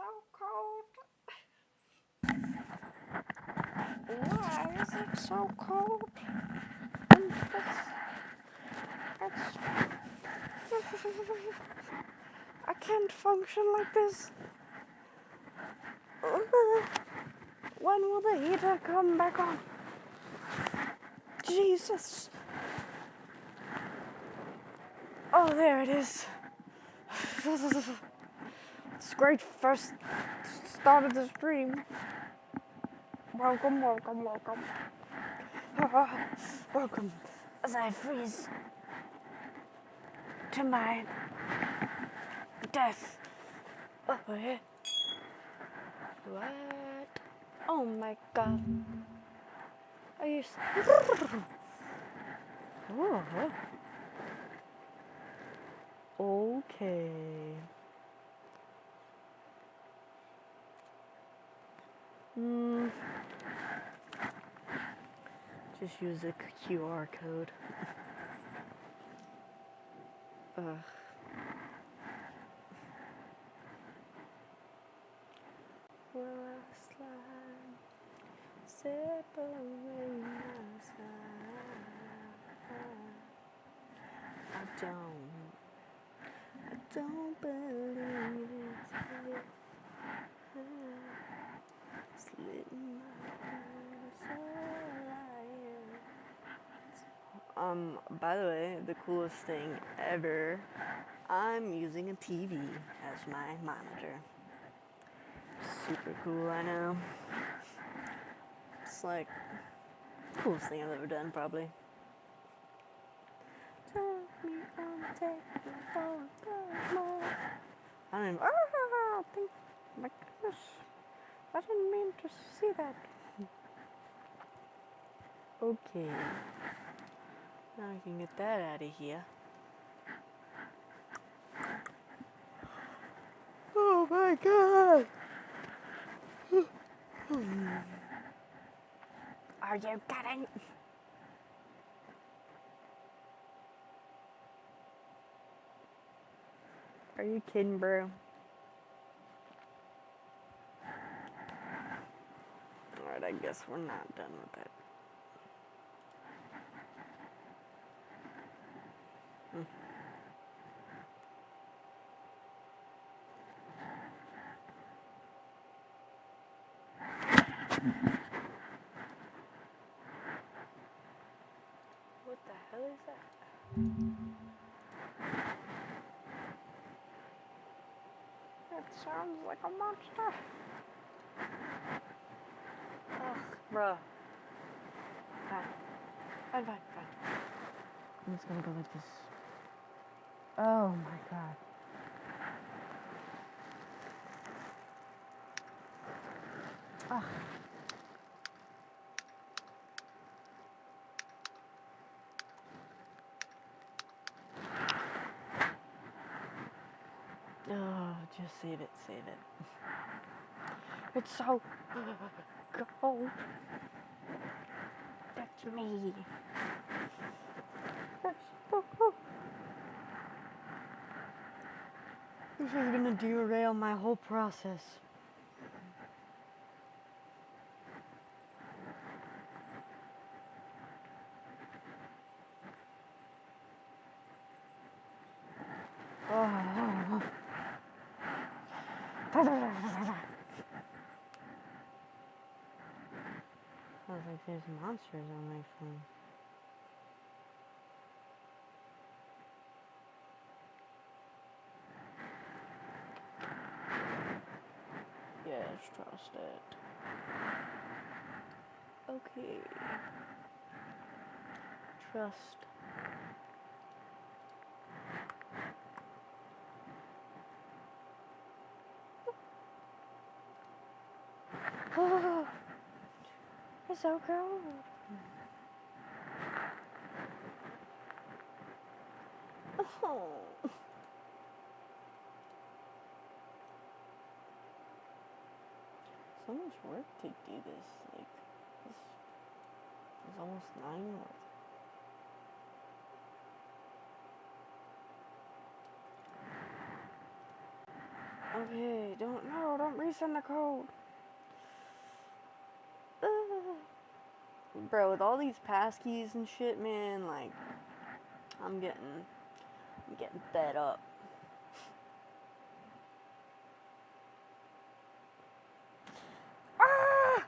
so cold. Why is it so cold? And I can't function like this. When will the heater come back on? Jesus. Oh, there it is. It's great first start of the stream. Welcome, welcome, welcome. Welcome as I freeze to my death. Oh, yeah. What? Oh my god. Are you... Okay. Just use a QR code. Ugh. Will I slide? Separate myself. I don't believe it's slitting by the way, the coolest thing ever, I'm using a TV as my monitor. Super cool, I know. It's like the coolest thing I've ever done, probably. Take me on, take me on, I don't even, think, my goodness, I didn't mean to see that. Okay, now I can get that out of here. Oh my god! Are you kidding? Are you kidding, bro? Alright, I guess we're not done with it. What the hell is that? It sounds like a monster. Ugh, bruh. Fine. I'm just gonna go like this. Oh my god. Ugh. Oh, just save it. It's so cold. That's me. This is gonna derail my whole process. Oh. Sounds like there's monsters on my phone. Yes, trust it. Okay. Trust. Oh, it's so cold. Oh. So much work to do this. Like, it's almost 9 months. Okay, don't resend the code. Bro, with all these passkeys and shit, man, like, I'm getting fed up. Ah!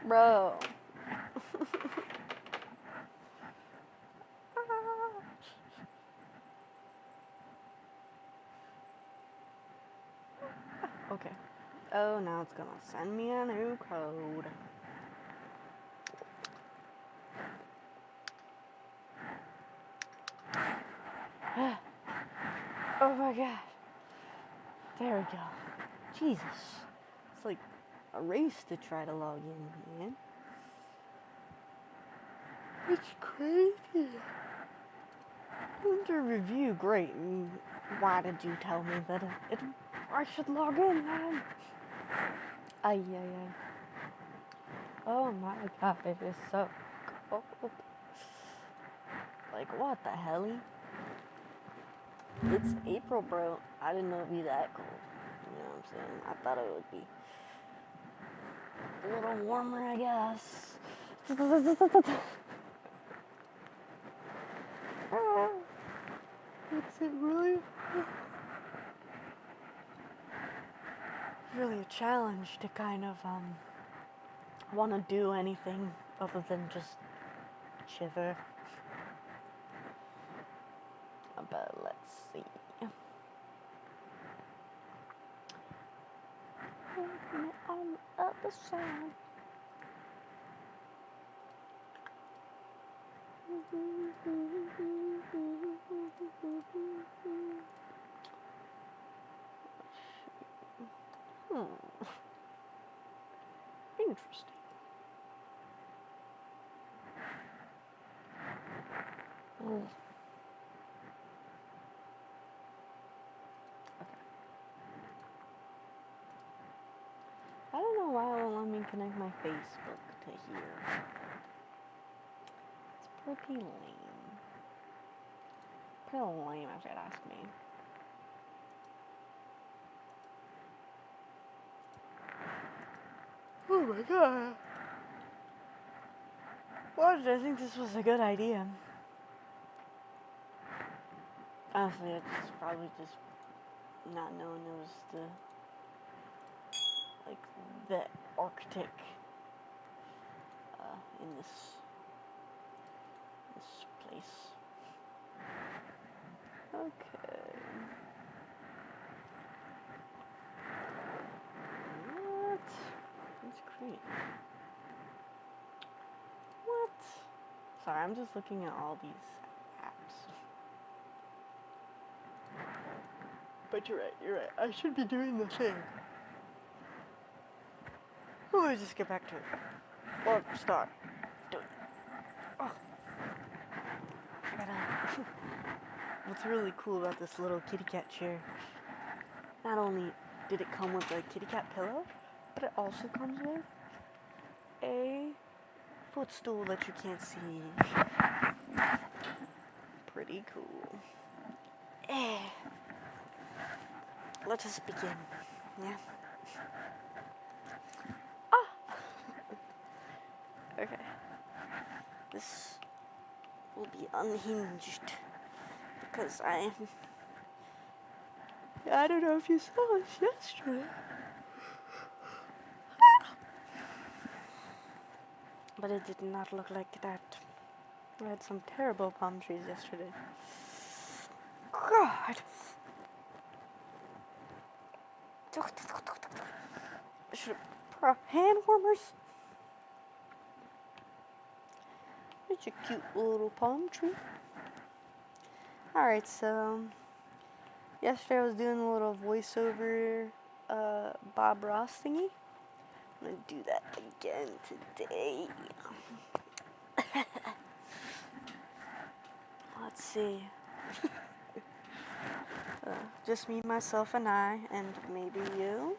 Bro. Okay. Oh, now it's gonna send me a new code. Oh my god. There we go. Jesus. It's like a race to try to log in, man. It's crazy. Under review, great. Why did you tell me that I should log in, man? Ay. Oh my god, it is so cold. Like, what the hell? It's April, bro. I didn't know it'd be that cold. You know what I'm saying? I thought it would be a little warmer, I guess. Is it really? Really a challenge to kind of want to do anything other than just shiver. But let's see. On the other side. Interesting. Okay. I don't know why it won't let me connect my Facebook to here. It's pretty lame. Pretty lame if you'd ask me. Oh my god. Why did I think this was a good idea? Honestly, it's probably just not knowing it was the Arctic in this place. Okay. What? That's great. What? Sorry, I'm just looking at all these apps. But you're right. I should be doing the thing. Let me just get back to it. Or start doing it. Oh. I gotta... What's really cool about this little kitty cat chair, not only did it come with a kitty cat pillow, but it also comes with a footstool that you can't see. Pretty cool. Let us begin. Yeah. Okay. This will be unhinged because I don't know if you saw this yesterday. But it did not look like that. I had some terrible palm trees yesterday. God. I should have brought hand warmers. It's a cute little palm tree. Alright, so yesterday I was doing a little voiceover Bob Ross thingy. I'm gonna do that again today. Let's see. Just me, myself, and I, and maybe you.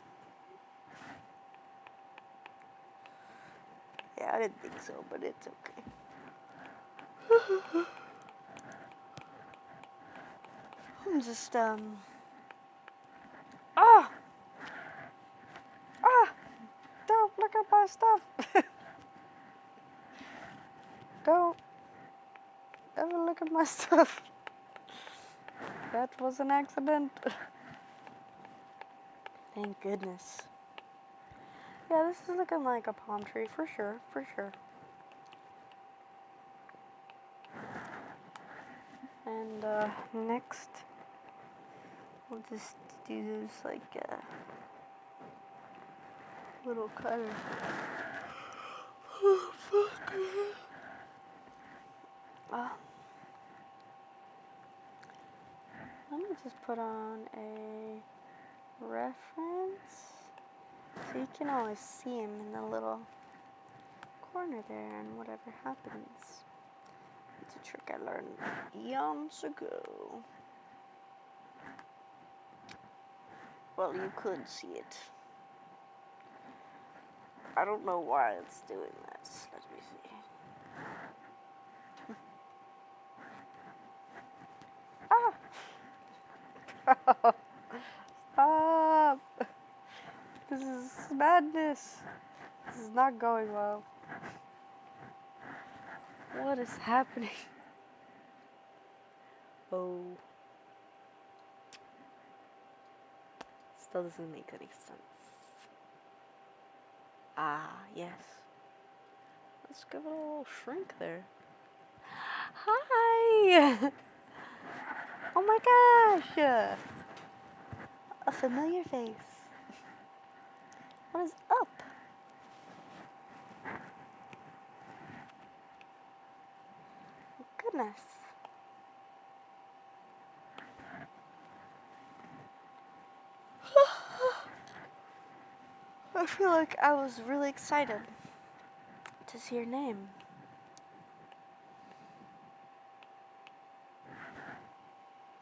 Yeah, I didn't think so, but it's okay. I'm just Ah! Ah! Don't look at my stuff! Don't ever look at my stuff. That was an accident. Thank goodness. Yeah, this is looking like a palm tree for sure, for sure. And next, we'll just do this like little cutter. Oh, fuck. Let me just put on a reference so you can always see him in the little corner there and whatever happens. It's a trick I learned eons ago. Well, you could see it. I don't know why it's doing that. Let me see. Ah! Stop! This is madness. This is not going well. What is happening? Oh. Still doesn't make any sense. Ah, yes. Let's give it a little shrink there. Hi! Oh my gosh! A familiar face. What is up? Goodness. I feel like I was really excited to see your name.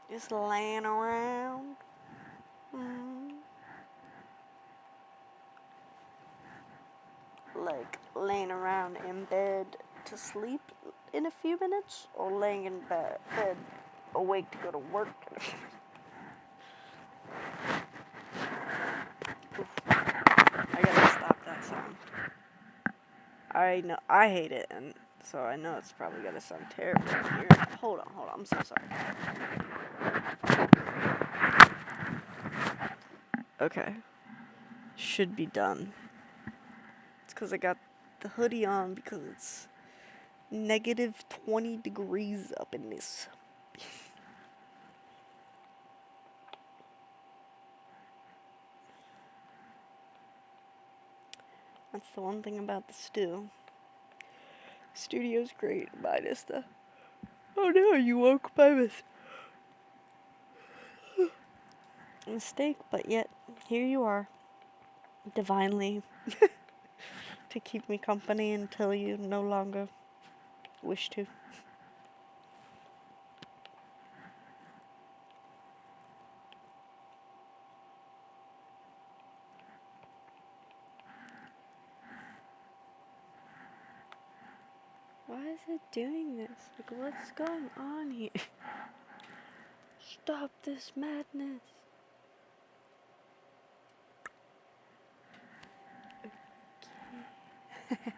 Just laying around. Like laying around in bed to sleep in a few minutes, or laying in bed awake to go to work in a few minutes. I gotta stop that sound. I know, I hate it, and so I know it's probably gonna sound terrible here. Hold on, I'm so sorry. Okay. Should be done. It's because I got the hoodie on because it's negative 20 degrees up in this. That's the one thing about the studio's great, minus the... Oh no, you woke by mistake, but yet, here you are. Divinely. To keep me company until you no longer wish to. Why is it doing this? Like, what's going on here? Stop this madness. Okay.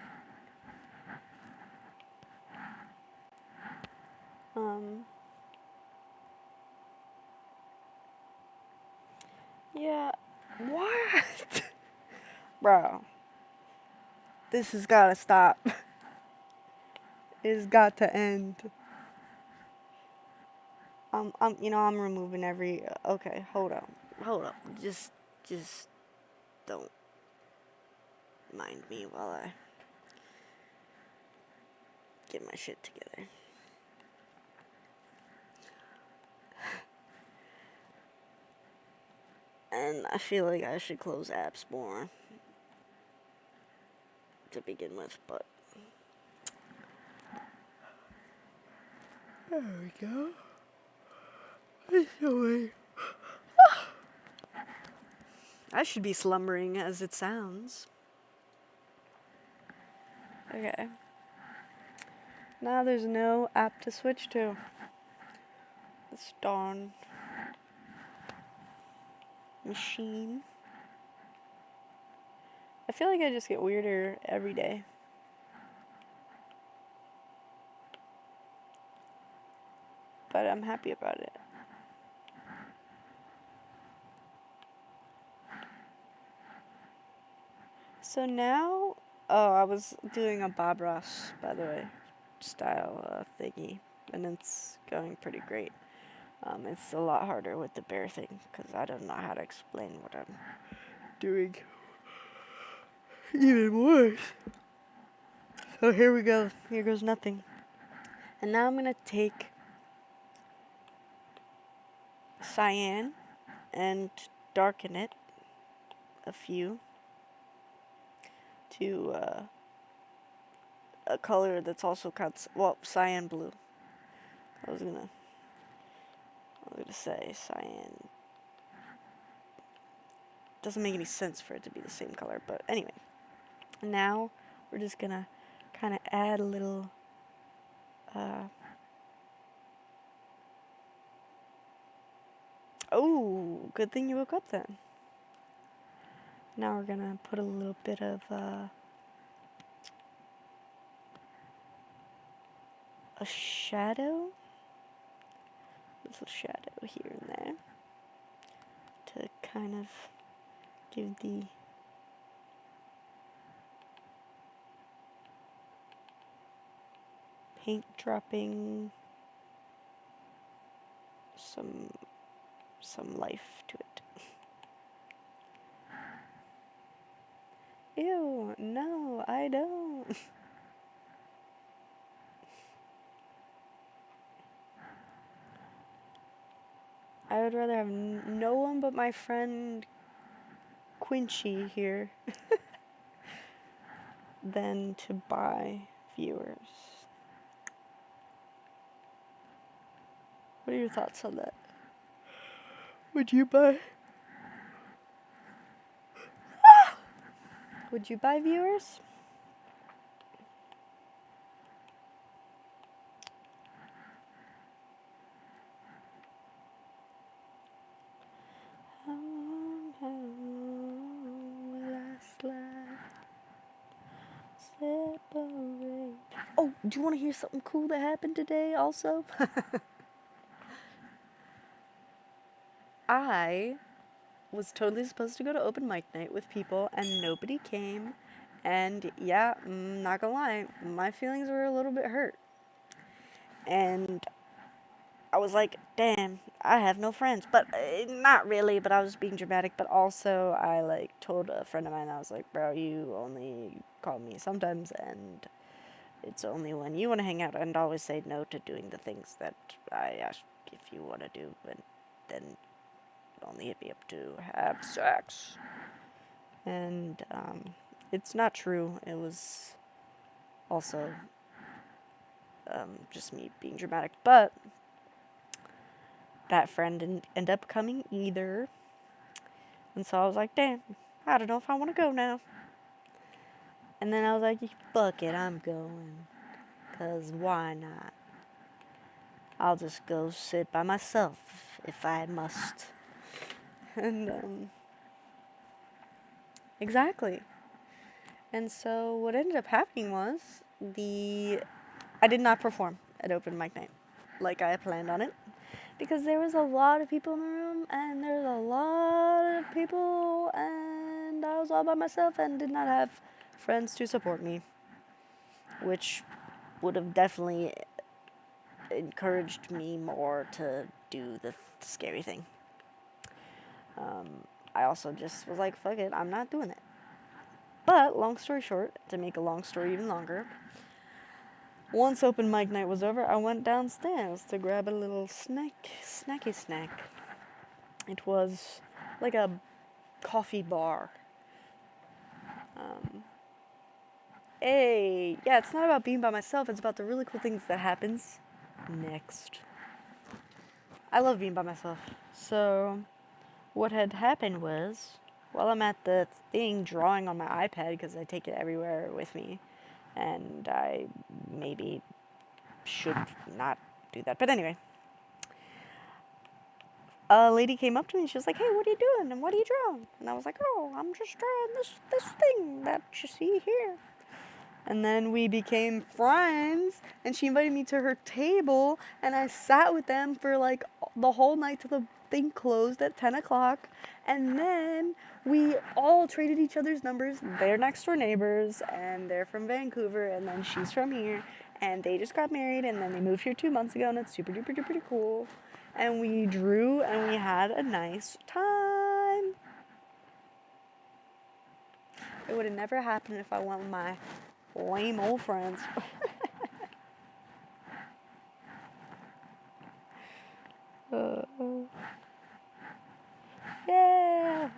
Yeah. What? Bro. This has gotta stop. It's got to end. I'm removing every... Okay, hold up. Just don't mind me while I get my shit together. And I feel like I should close apps more to begin with, but... There we go. I should be slumbering as it sounds. Okay. Now there's no app to switch to. That's darn. machine. I feel like I just get weirder every day. But I'm happy about it. So now, oh, I was doing a Bob Ross, by the way, style thingy, and it's going pretty great. It's a lot harder with the bear thing, because I don't know how to explain what I'm doing. Even worse. So here we go. Here goes nothing. And now I'm going to take cyan and darken it a few to a color that's also cyan blue. I was gonna say cyan. Doesn't make any sense for it to be the same color, but anyway. Now we're just gonna kind of add a little oh, good thing you woke up then. Now we're gonna put a little bit of a shadow, little shadow here and there to kind of give the paint dropping some life to it. Ew, no, I don't. I would rather have no one but my friend Quincy here than to buy viewers. What are your thoughts on that? Would you buy? Would you buy viewers? How will I slide? Separate. Oh, do you want to hear something cool that happened today also? I was totally supposed to go to open mic night with people and nobody came. And yeah, not gonna lie, my feelings were a little bit hurt. And I was like, damn, I have no friends. But not really, but I was being dramatic. But also, I like told a friend of mine, I was like, bro, you only call me sometimes, and it's only when you want to hang out, and always say no to doing the things that I ask if you want to do, and then only hit me up to have sex. And it's not true. It was also just me being dramatic. But that friend didn't end up coming either. And so I was like, damn, I don't know if I want to go now. And then I was like, fuck it, I'm going. Because why not? I'll just go sit by myself if I must. And, exactly. And so what ended up happening was I did not perform at open mic night like I planned on it. Because there was a lot of people in the room, and there was a lot of people, and I was all by myself and did not have friends to support me, which would have definitely encouraged me more to do the scary thing. I also just was like, fuck it, I'm not doing it. But, long story short, to make a long story even longer, once open mic night was over, I went downstairs to grab a little snacky snack. It was like a coffee bar. Yeah, it's not about being by myself, it's about the really cool things that happens next. I love being by myself. So, what had happened was, while I'm at the thing drawing on my iPad, because I take it everywhere with me, and I maybe should not do that. But anyway, a lady came up to me and she was like, "Hey, what are you doing? And what are you drawing?" And I was like, "Oh, I'm just drawing this thing that you see here." And then we became friends, and she invited me to her table, and I sat with them for like the whole night till the thing closed at 10 o'clock. And then we all traded each other's numbers. They're next door neighbors, and they're from Vancouver, and then she's from here. And they just got married, and then they moved here 2 months ago, and it's super duper duper cool. And we drew, and we had a nice time. It would have never happened if I went with my lame old friends. Yeah.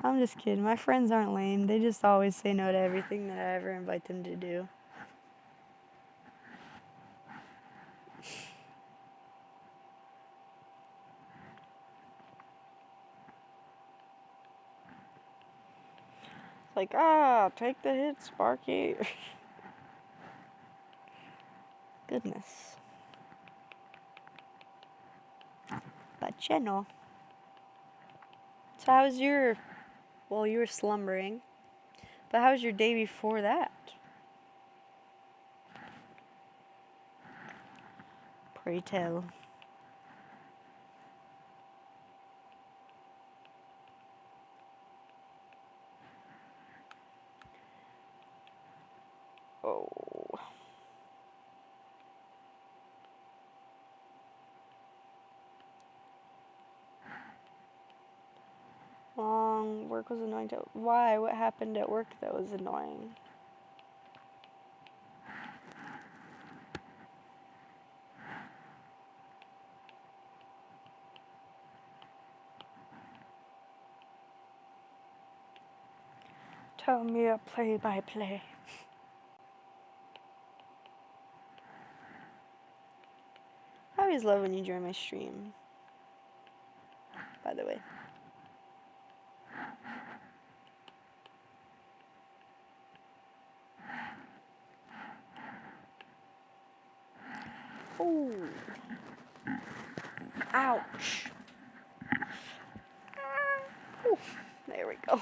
I'm just kidding. My friends aren't lame. They just always say no to everything that I ever invite them to do. Like, take the hit, Sparky. Goodness. But you know. So how was your, well, you were slumbering, but how was your day before that? Pray tell. Oh. Long work was annoying. Why? What happened at work that was annoying? Tell me a play-by-play. I always love when you join my stream, by the way. Ooh. Ouch. Ooh. There we go.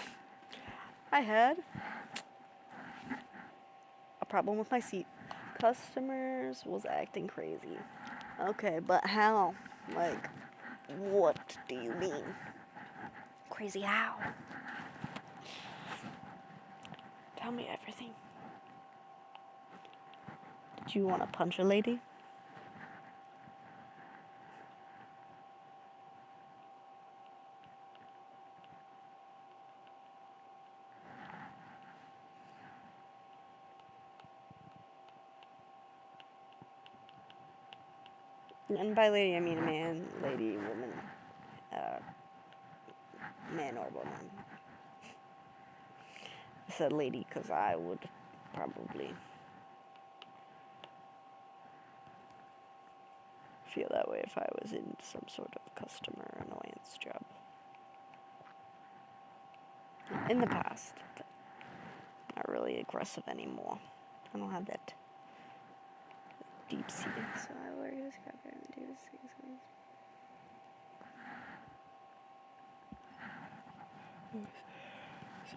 I had a problem with my seat. Customers was acting crazy. Okay, but how? Like, what do you mean? Crazy how? Tell me everything. Did you want to punch a lady? And by lady, I mean a man, lady, woman, man or woman. I said lady because I would probably feel that way if I was in some sort of customer annoyance job. In the past, but not really aggressive anymore. I don't have that deep sea. So I work as a captain and do things.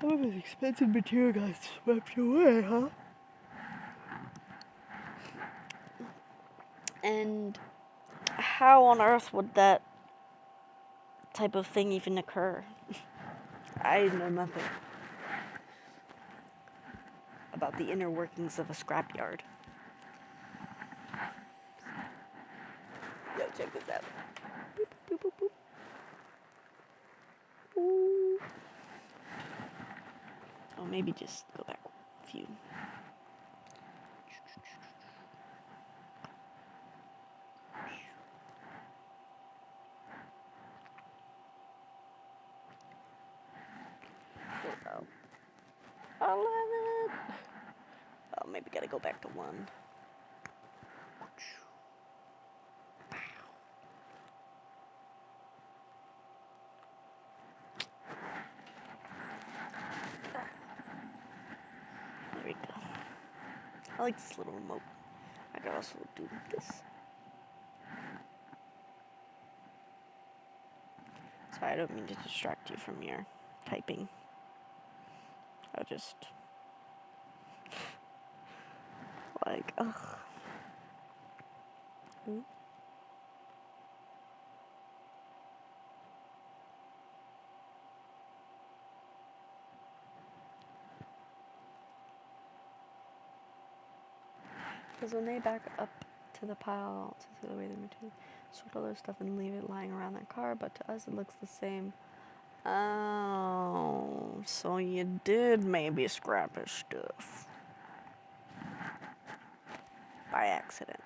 Some of his expensive material got swept away, huh? And how on earth would that type of thing even occur? I know nothing about the inner workings of a scrapyard. Yo, check this out. Boop, boop, boop, boop. Ooh. Oh, maybe just go back a few. I love it. Oh, maybe gotta go back to 1. There we go. I like this little remote. I could also do this. Sorry, I don't mean to distract you from your typing. I just... like, ugh. Because when they back up to the pile to throw away the material, sort all their stuff and leave it lying around their car, but to us it looks the same. Oh, so you did maybe scrap his stuff. By accident.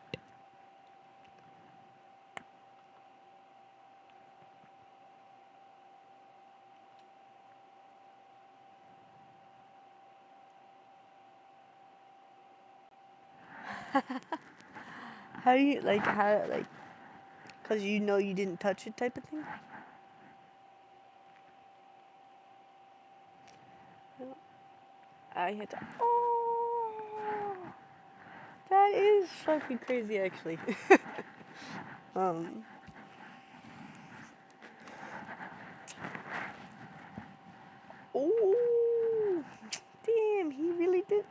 How do you, like, because you know you didn't touch it type of thing? I hit. Oh, that is fucking crazy, actually. um. Oh, damn, he really did.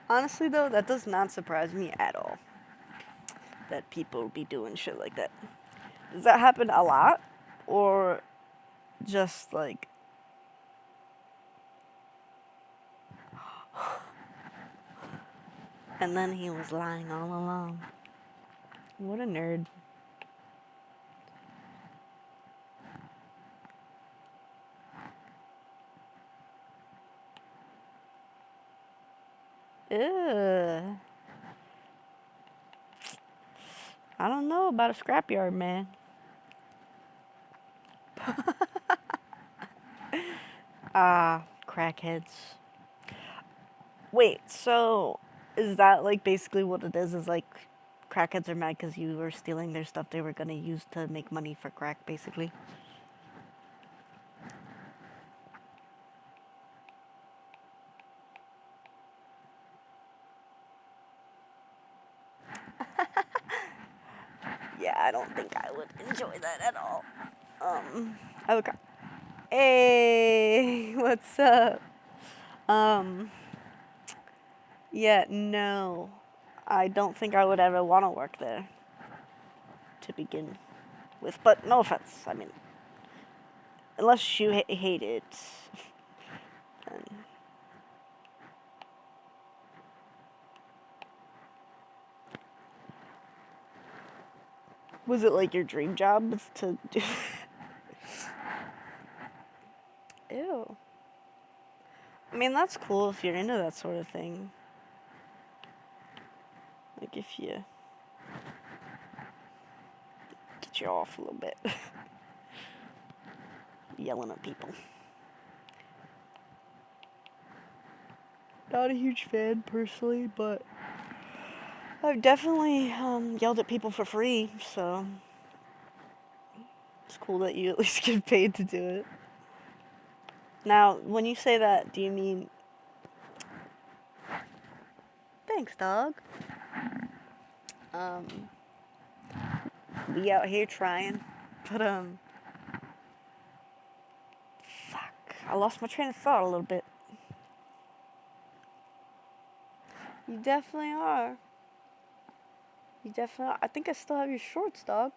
Honestly, though, that does not surprise me at all. That people be doing shit like that. Does that happen a lot, or just like? And then he was lying all along. What a nerd. Ugh. I don't know about a scrapyard, man. Crackheads. Wait, so is that like basically what it is? Is like crackheads are mad because you were stealing their stuff they were gonna use to make money for crack, basically? Yeah, I don't think I would enjoy that at all. Okay. Hey, what's up? Yeah, no. I don't think I would ever want to work there to begin with. But no offense. I mean, unless you hate it. Then. Was it like your dream job to do? Ew. I mean, that's cool if you're into that sort of thing. Like if you get you off a little bit. Yelling at people. Not a huge fan personally, but I've definitely yelled at people for free, so it's cool that you at least get paid to do it. Now, when you say that, do you mean... Thanks, dog. We out here trying, but fuck, I lost my train of thought a little bit. You definitely are. You definitely are. I think I still have your shorts, dog.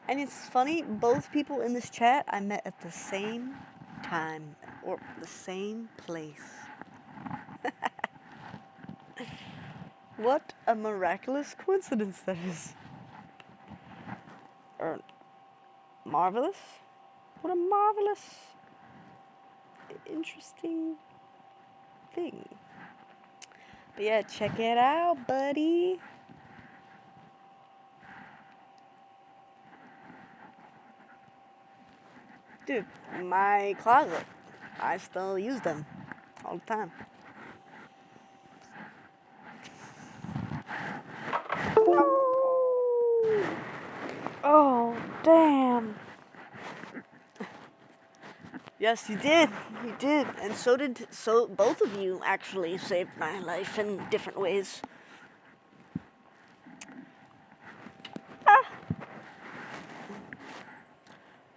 And it's funny, both people in this chat I met at the same time, or the same place. What a miraculous coincidence that is. Or marvelous? What a marvelous, interesting thing. But yeah, check it out, buddy. Dude, my closet, I still use them all the time. Oh, damn. Yes, you did. You did. And so both of you actually saved my life in different ways.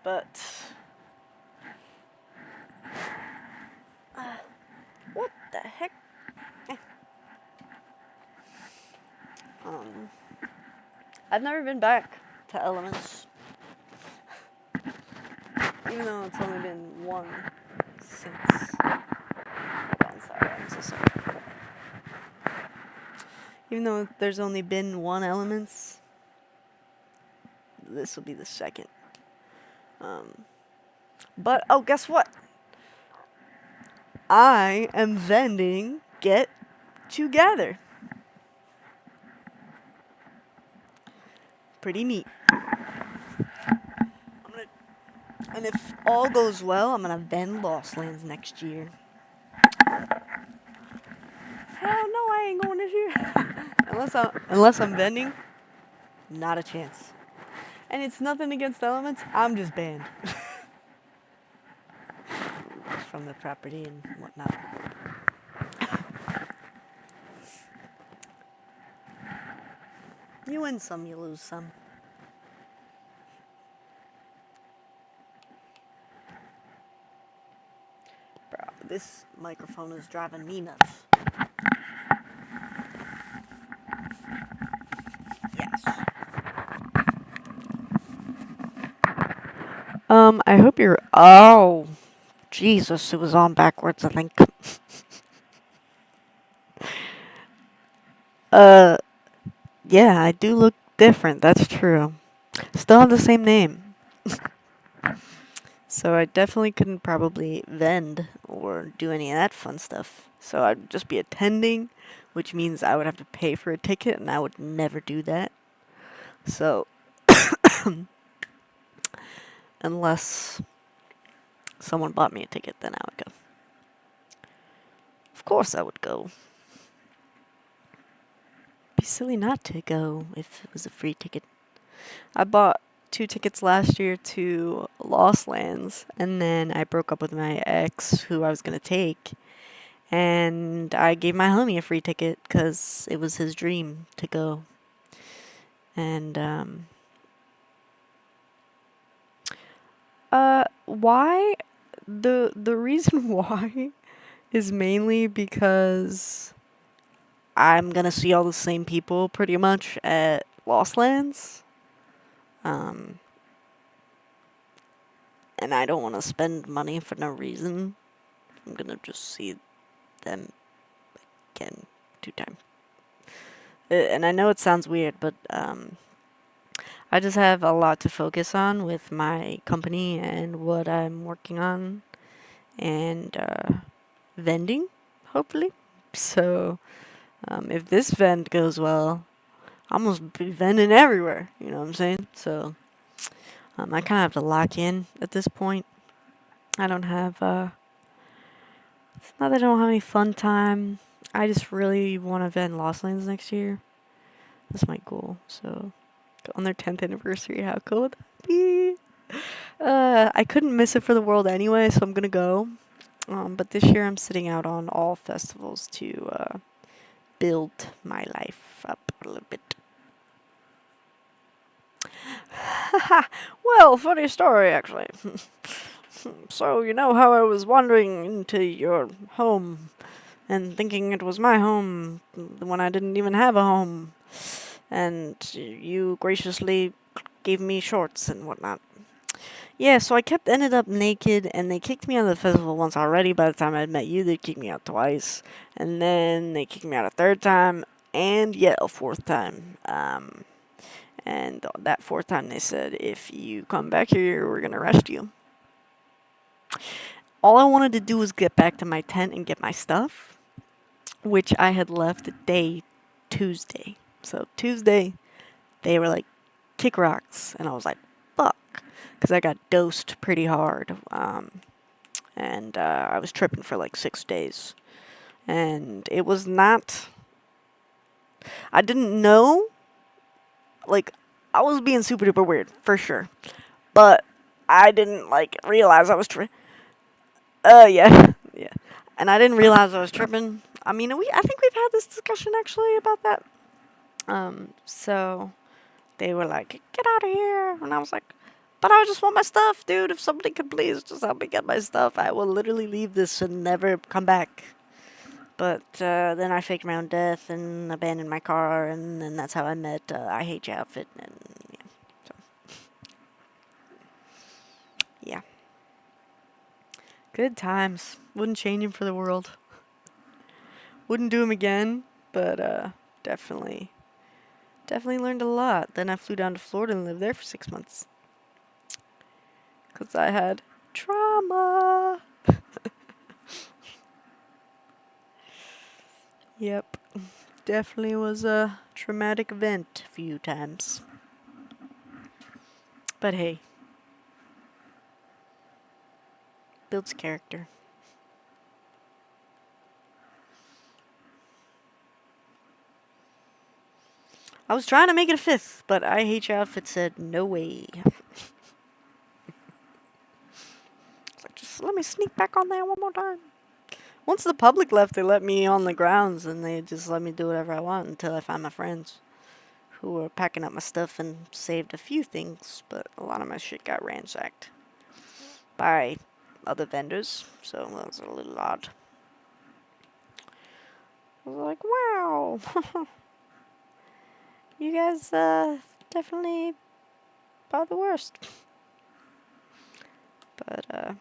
But what the heck? Eh. Um, I've never been back to Elements, even though it's only been one since. Hold on, sorry, I'm so sorry. Even though there's only been one Elements, this will be the second. But oh, guess what? I am vending Get Together. Pretty neat. And if all goes well, I'm gonna vend Lost Lands next year. Hell no, I ain't going this year. unless I'm vending, not a chance. And it's nothing against Elements. I'm just banned from the property and whatnot. You win some, you lose some. Bro, this microphone is driving me nuts. Yes. I hope you're. Oh, Jesus, it was on backwards, I think. Yeah, I do look different, that's true. Still have the same name. So I definitely couldn't probably vend or do any of that fun stuff. So I'd just be attending, which means I would have to pay for a ticket, and I would never do that. So, unless someone bought me a ticket, then I would go. Of course I would go. It'd be silly not to go if it was a free ticket. I bought 2 tickets last year to Lost Lands, and then I broke up with my ex, who I was going to take, and I gave my homie a free ticket because it was his dream to go. And, why? The reason why is mainly because I'm gonna see all the same people pretty much at Lost Lands. And I don't want to spend money for no reason. I'm gonna just see them again 2 times. And I know it sounds weird, but I just have a lot to focus on with my company and what I'm working on, and vending, hopefully. So if this vend goes well, I'm gonna be vending everywhere. You know what I'm saying? So I kind of have to lock in at this point. I don't have. It's not that I don't have any fun time. I just really want to vend Lost Lands next year. That's my goal. So on their 10th anniversary, how cool would that be? I couldn't miss it for the world anyway, so I'm gonna go. But this year I'm sitting out on all festivals to build my life up a little bit. Well, funny story, actually. So, you know how I was wandering into your home and thinking it was my home when I didn't even have a home, and you graciously gave me shorts and whatnot. Yeah, so I ended up naked, and they kicked me out of the festival once already. By the time I met you, they kicked me out twice, and then they kicked me out a 3rd time, and yet a 4th time. And that 4th time they said, if you come back here, we're gonna arrest you. All I wanted to do was get back to my tent and get my stuff, which I had left the day Tuesday. So Tuesday, they were like, kick rocks, and I was like, fuck, because I got dosed pretty hard, and I was tripping for like 6 days, and it was not, I didn't know, like, I was being super duper weird, for sure, but I didn't, like, realize I was yeah, and I didn't realize I was tripping. I mean, I think we've had this discussion, actually, about that. So they were like, get out of here, and I was like, But I just want my stuff, dude. If somebody could please just help me get my stuff, I will literally leave this and never come back. But then I faked my own death and abandoned my car, and then that's how I met I Hate Your Outfit. And yeah, so yeah, good times. Wouldn't change him for the world. Wouldn't do him again, but definitely learned a lot. Then I flew down to Florida and lived there for 6 months. Because I had trauma. Yep. Definitely was a traumatic event a few times. But hey. Builds character. I was trying to make it a 5th, but I Hate Your Outfit said no way. It's like, just let me sneak back on there one more time. Once the public left, they let me on the grounds, and they just let me do whatever I want until I find my friends, who were packing up my stuff and saved a few things, but a lot of my shit got ransacked by other vendors, so that was a little odd. I was like, wow, you guys definitely are the worst. But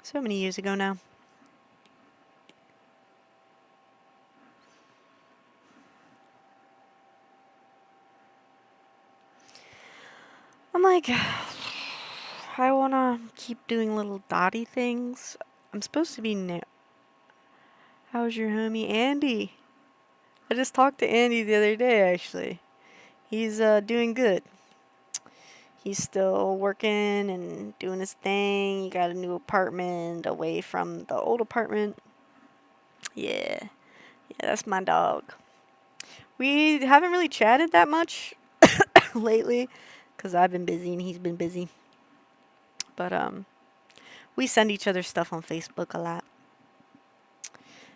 so many years ago now. I'm like, I wanna keep doing little dotty things. I'm supposed to be How's your homie Andy? I just talked to Andy the other day, actually. He's doing good. He's still working and doing his thing. He got a new apartment away from the old apartment. Yeah, that's my dog. We haven't really chatted that much lately, because I've been busy and he's been busy. But we send each other stuff on Facebook a lot.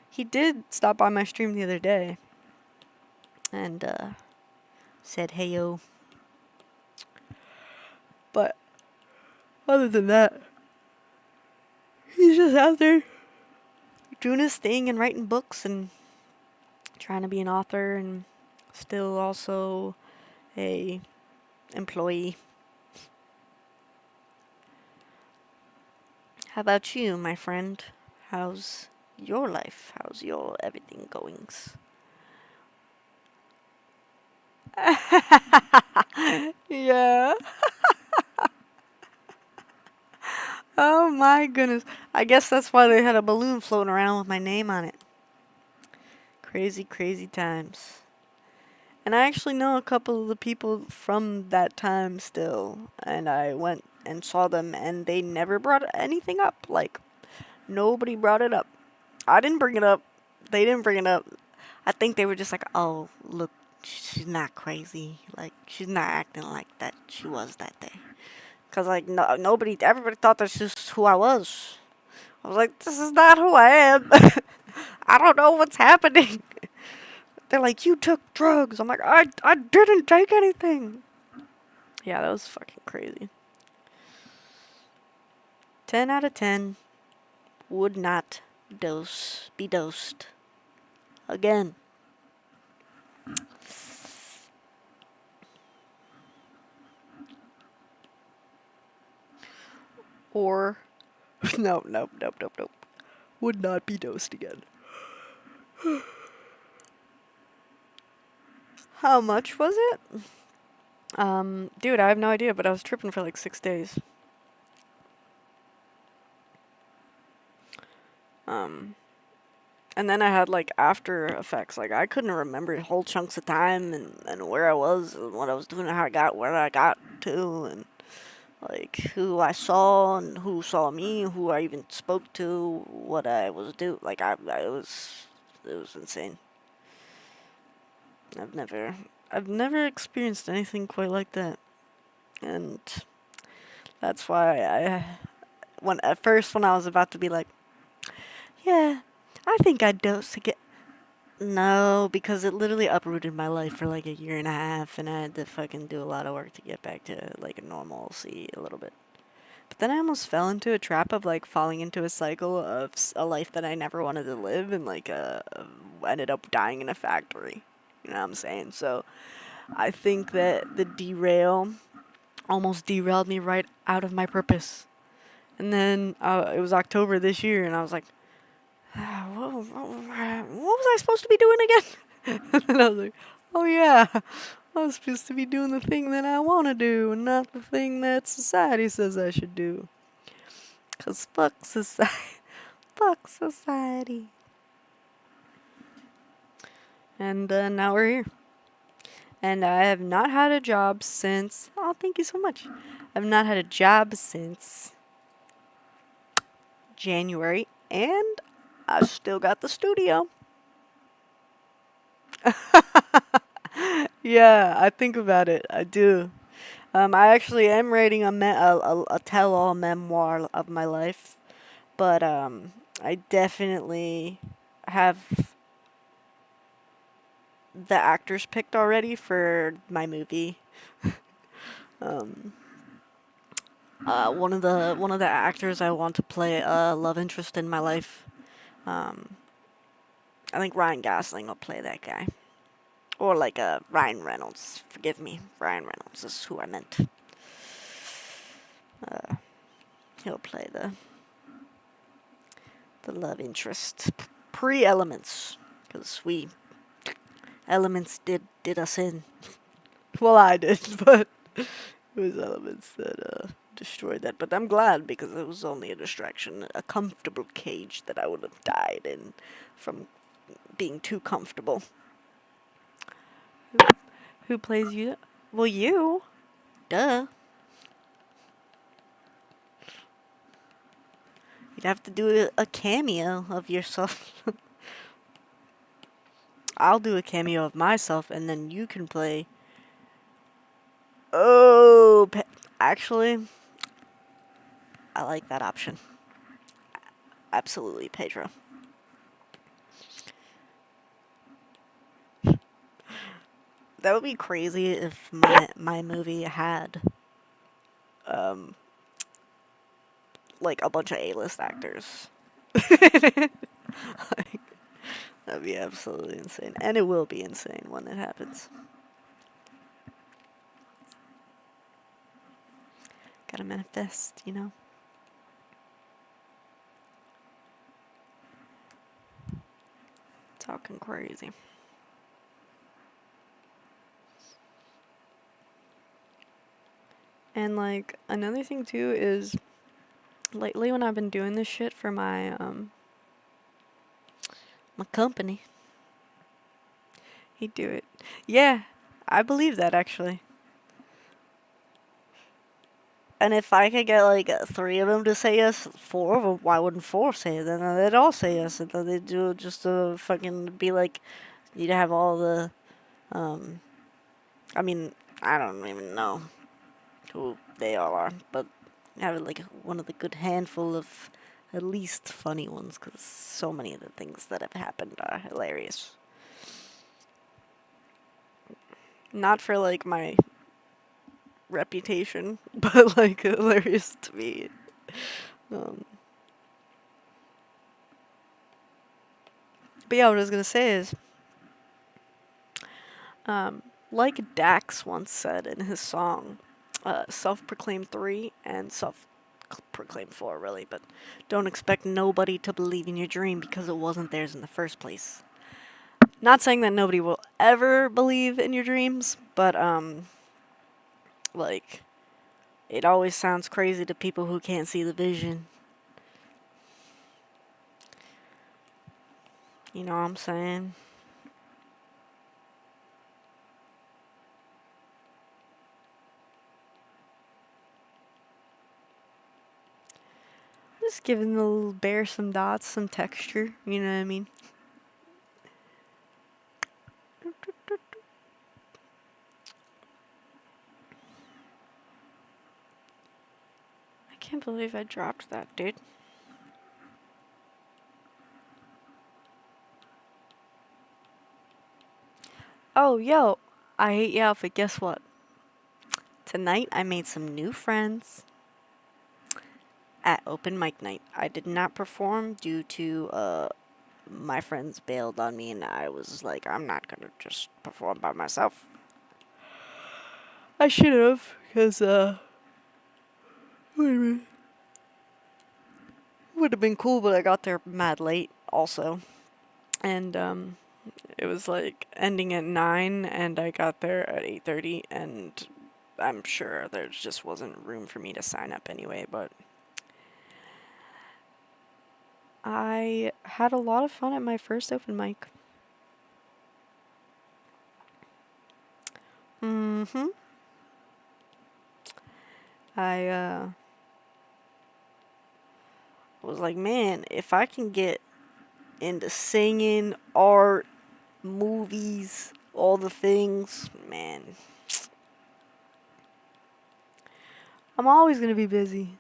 He did stop by my stream the other day and said hey yo. But other than that, he's just out there doing his thing and writing books and trying to be an author and still also a employee. How about you, my friend? How's your life? How's your everything goings? Yeah. Oh my goodness. I guess that's why they had a balloon floating around with my name on it. Crazy, crazy times. And I actually know a couple of the people from that time still. And I went and saw them and they never brought anything up. Like, nobody brought it up. I didn't bring it up. They didn't bring it up. I think they were just like, oh, look, she's not crazy. Like, she's not acting like that she was that day. Because, like, everybody thought that's just who I was. I was like, this is not who I am. I don't know what's happening. They're like, you took drugs. I'm like, I didn't take anything. Yeah, that was fucking crazy. 10 out of 10 would not be dosed again. Or, nope. Would not be dosed again. How much was it? Dude, I have no idea, but I was tripping for like 6 days. And then I had like after effects. Like I couldn't remember whole chunks of time and where I was and what I was doing and how I got where I got to and like who I saw and who saw me, who I even spoke to, what I was doing. Like it was insane. I've never experienced anything quite like that. And that's why when I was about to be like, yeah, I think I'd dose again. No, because it literally uprooted my life for like a year and a half, and I had to fucking do a lot of work to get back to like a normalcy a little bit. But then I almost fell into a trap of like falling into a cycle of a life that I never wanted to live, and like ended up dying in a factory. You know what I'm saying? So I think that the derail almost derailed me right out of my purpose. And then it was October this year, and I was like, what was I supposed to be doing again? And I was like, oh yeah, I was supposed to be doing the thing that I want to do, and not the thing that society says I should do. 'Cause fuck society. Fuck society. And now we're here. And I have not had a job since. Oh, thank you so much. I've not had a job since January, and I still got the studio. Yeah, I think about it. I do. I actually am writing a tell-all memoir of my life, but I definitely have the actors picked already for my movie. Um, one of the actors I want to play a love interest in my life. Um, I think Ryan Gosling will play that guy, or like Ryan Reynolds. Forgive me, Ryan Reynolds is who I meant. Uh, he'll play the love interest pre-elements, because we elements did us in. Well, I did, but it was elements that destroyed that. But I'm glad, because it was only a distraction, a comfortable cage that I would have died in from being too comfortable. Who plays you? Well, you. Duh. You'd have to do a cameo of yourself. I'll do a cameo of myself, and then you can play. Oh, actually, I like that option. Absolutely, Pedro. That would be crazy if my movie had um like a bunch of A-list actors. Like, that'd be absolutely insane, and it will be insane when it happens. Gotta manifest, you know. Talking crazy. And like another thing too is lately when I've been doing this shit for my company, he'd do it. Yeah, I believe that actually. And if I could get like three of them to say yes, four of them, why wouldn't four say it? Then they'd all say yes, and then they'd do it just to fucking be like, you'd have all the, um, I mean, I don't even know who they all are, but have like one of the good handful of at least funny ones, because so many of the things that have happened are hilarious. Not for like my reputation, but like hilarious to me. Um, but yeah, what I was gonna say is, like Dax once said in his song, self-proclaimed 3 and self-proclaimed 4, really, but don't expect nobody to believe in your dream because it wasn't theirs in the first place. Not saying that nobody will ever believe in your dreams, but like, it always sounds crazy to people who can't see the vision. You know what I'm saying? Just giving the little bear some dots, some texture, you know what I mean? I can't believe I dropped that, dude. Oh, yo, I hate your outfit. Guess what? Tonight I made some new friends at open mic night. I did not perform due to my friends bailed on me, and I was like, I'm not gonna just perform by myself. I should have, cause wait a minute, would have been cool, but I got there mad late also, and it was like ending at 9, and I got there at 8:30, and I'm sure there just wasn't room for me to sign up anyway, but I had a lot of fun at my first open mic. Mm-hmm. I was like, man, if I can get into singing, art, movies, all the things, man, I'm always gonna be busy.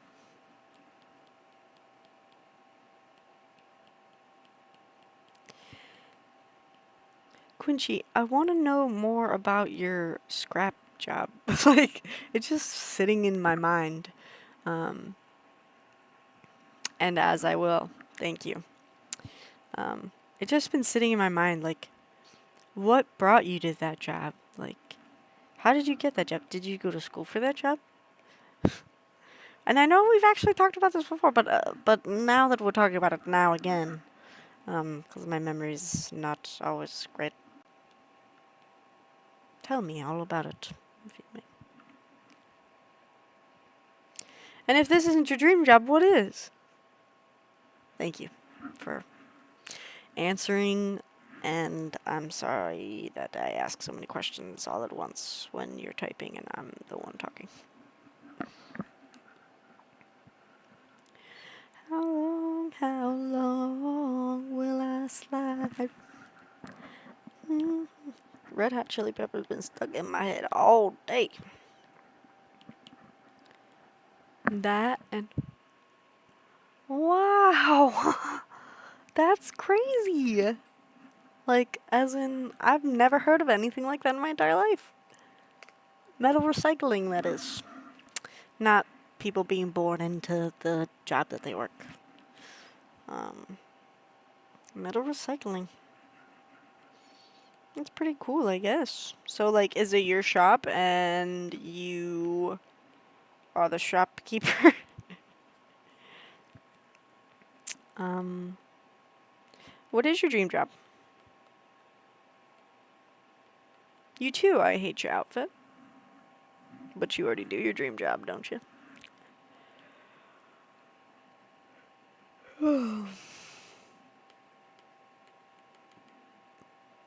Quincy, I want to know more about your scrap job. Like, it's just sitting in my mind. Um, and as I will, thank you. It's just been sitting in my mind, like, what brought you to that job? Like, how did you get that job? Did you go to school for that job? And I know we've actually talked about this before, but now that we're talking about it now again, because my memory's not always great. Tell me all about it, if you may. And if this isn't your dream job, what is? Thank you for answering, and I'm sorry that I ask so many questions all at once when you're typing and I'm the one talking. How long will I slide? Red Hot Chili Peppers been stuck in my head all day. That and wow, that's crazy. Like, as in, I've never heard of anything like that in my entire life. Metal recycling, that is. Not people being born into the job that they work. Um, Metal recycling. That's pretty cool, I guess. So, like, is it your shop and you are the shopkeeper? um, what is your dream job? You too, I hate your outfit. But you already do your dream job, don't you?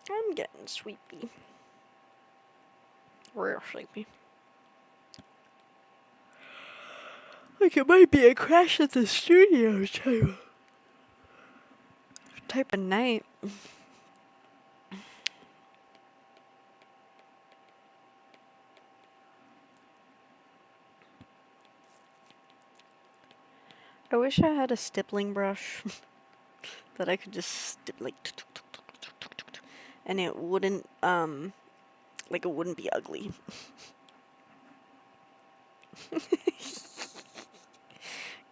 I'm getting sleepy. Real sleepy. Like it might be a crash at the studio type of night. I wish I had a stippling brush that I could just stip like, and it wouldn't like it wouldn't be ugly.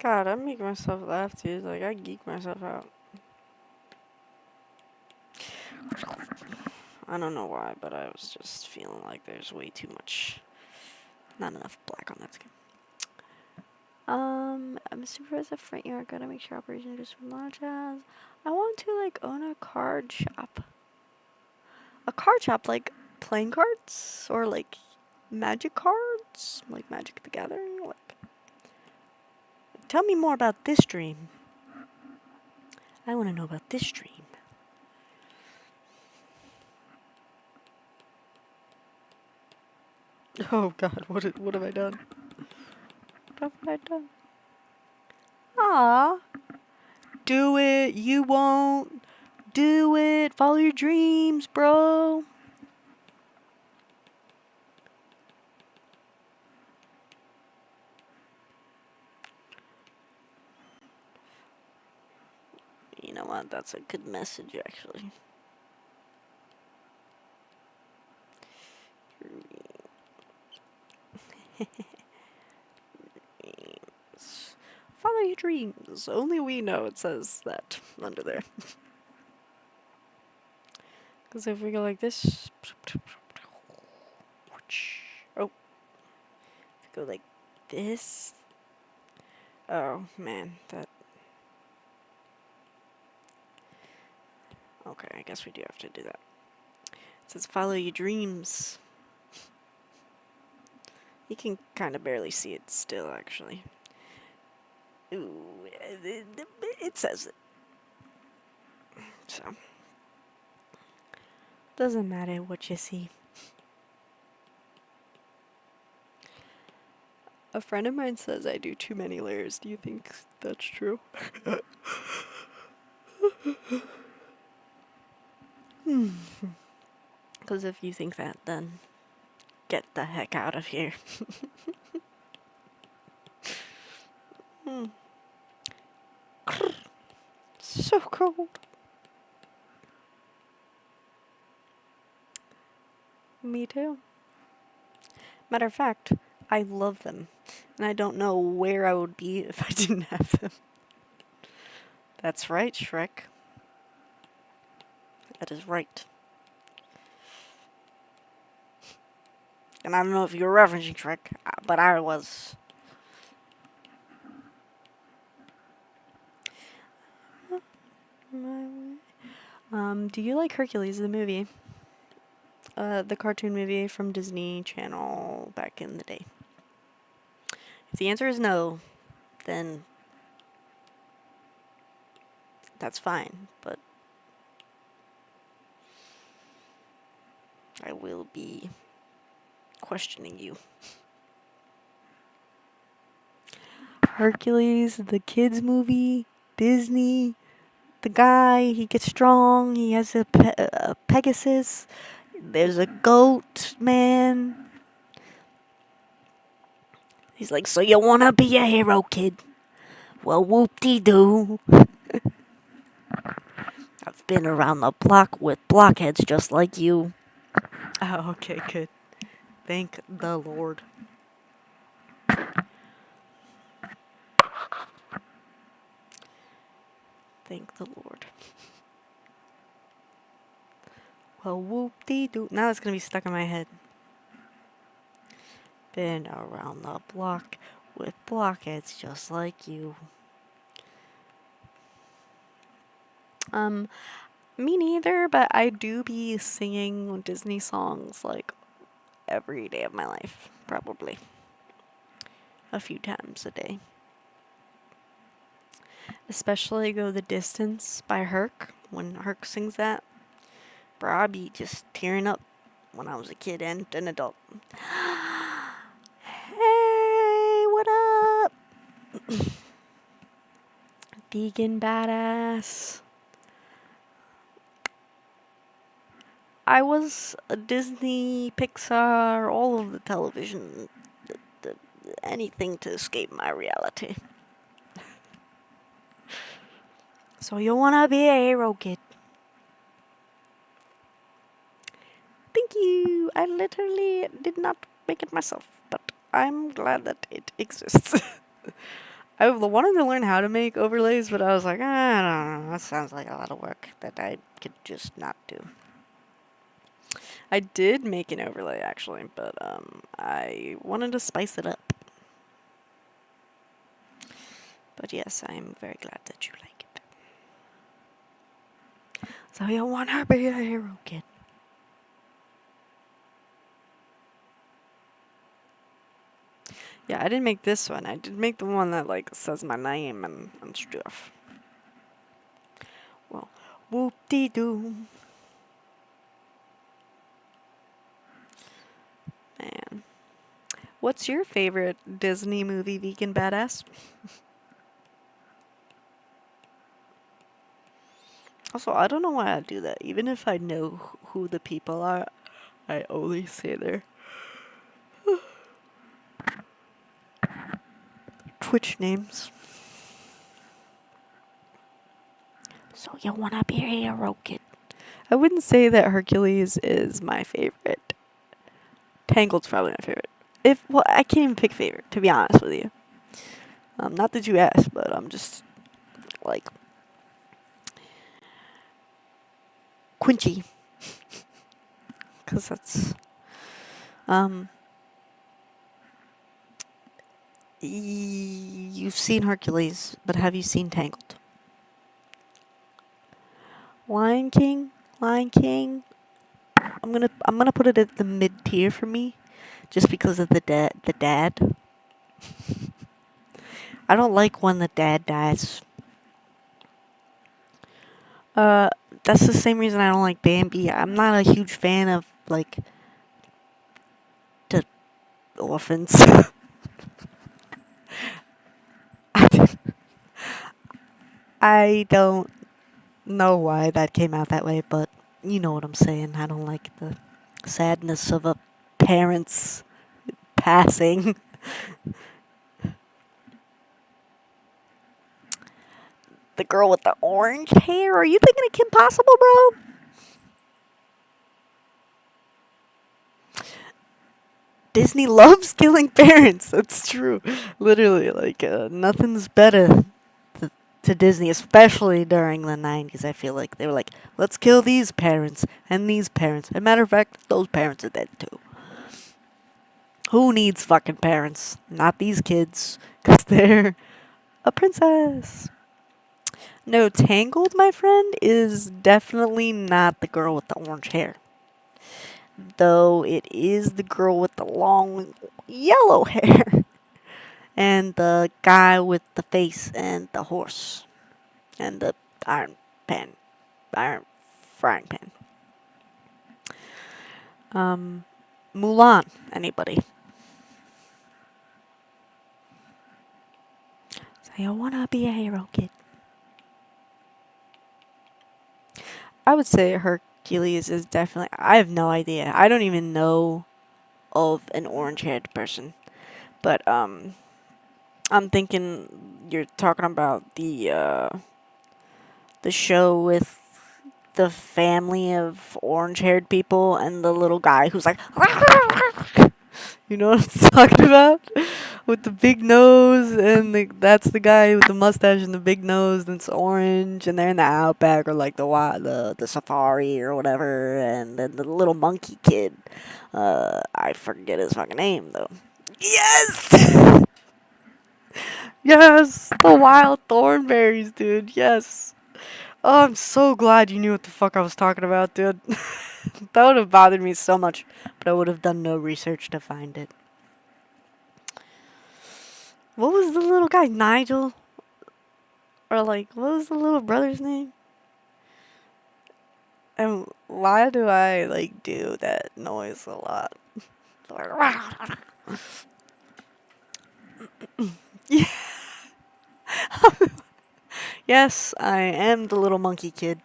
God, I make myself laugh too. Like I geek myself out. I don't know why, but I was just feeling like there's way too much, not enough black on that skin. I'm a supervisor front yard. Gotta make sure operation is from large as. I want to like own a card shop. A card shop, like playing cards or like magic cards, like Magic the Gathering. Like, tell me more about this dream. I want to know about this dream. Oh God, what have I done? What have I done? Ah, do it. You won't. Do it. Follow your dreams, bro. You know what? That's a good message, actually. Follow your dreams. Only we know it says that under there. Because if we go like this. Oh. If we go like this. Oh, man. That. Okay, I guess we do have to do that. It says follow your dreams. You can kind of barely see it still, actually. Ooh, it says it. So, doesn't matter what you see. A friend of mine says I do too many layers. Do you think that's true? Because if you think that, then get the heck out of here. So cold. Me too. Matter of fact, I love them. And I don't know where I would be if I didn't have them. That's right, Shrek. That is right. And I don't know if you were referencing Shrek, but I was. Do you like Hercules, the movie? The cartoon movie from Disney Channel back in the day. If the answer is no, then that's fine, but I will be questioning you. Hercules, the kids movie, Disney, the guy, he gets strong, he has a Pegasus, there's a goat, man. He's like, so you wanna be a hero, kid? Well, whoop-de-doo. I've been around the block with blockheads just like you. Oh, okay, good. Thank the Lord. Thank the Lord. Well, whoop-de-doo. Now it's gonna be stuck in my head. Been around the block with blockheads just like you. Me neither, but I do be singing Disney songs like every day of my life, probably. A few times a day. Especially Go the Distance by Herc. When Herc sings that, bro, I'd be just tearing up when I was a kid and an adult. Hey, what up? Vegan badass. I was a Disney, Pixar, all of the television, anything to escape my reality. So you wanna be a hero, kid? Thank you. I literally did not make it myself, but I'm glad that it exists. I wanted to learn how to make overlays, but I was like, I don't know, that sounds like a lot of work that I could just not do. I did make an overlay, actually, but I wanted to spice it up. But yes, I am very glad that you like it. So you wanna be a hero, kid? Yeah, I didn't make this one. I did make the one that, like, says my name and stuff. Well, whoop-de-doo. Man. What's your favorite Disney movie, Vegan Badass? Also, I don't know why I do that. Even if I know who the people are, I only say their Twitch names. So you wanna be a hero, kid? I wouldn't say that Hercules is my favorite. Tangled's probably my favorite. Well, I can't even pick favorite, to be honest with you. Not that you asked, but I'm just like Quincy, because that's um. You've seen Hercules, but have you seen Tangled? Lion King, Lion King. I'm gonna put it at the mid tier for me, just because of the dad. I don't like when the dad dies. Uh, that's the same reason I don't like Bambi. I'm not a huge fan of like the orphans. I don't know why that came out that way, but you know what I'm saying. I don't like the sadness of a parent's passing. The girl with the orange hair? Are you thinking of Kim Possible, bro? Disney loves killing parents. That's true. Literally, like, nothing's better to Disney, especially during the 90s. I feel like they were like, let's kill these parents and these parents. As a matter of fact, those parents are dead too. Who needs fucking parents? Not these kids, because they're a princess. No, Tangled, my friend, is definitely not the girl with the orange hair. Though it is the girl with the long yellow hair. And the guy with the face and the horse. And the iron pan. Iron frying pan. Mulan. Anybody? Say, I wanna be a hero, kid. I would say Hercules is definitely. I have no idea. I don't even know of an orange haired person. But, I'm thinking you're talking about the show with the family of orange haired people and the little guy who's like, you know what I'm talking about? With the big nose, and that's the guy with the mustache and the big nose that's orange, and they're in the outback or like the safari or whatever, and then the little monkey kid. I forget his fucking name though. Yes! Yes! The wild thornberries, dude, yes. Oh, I'm so glad you knew what the fuck I was talking about, dude. That would have bothered me so much, but I would have done no research to find it. What was the little guy? Nigel? Or like, what was the little brother's name? And why do I like do that noise a lot? Yeah. Yes, I am the little monkey kid.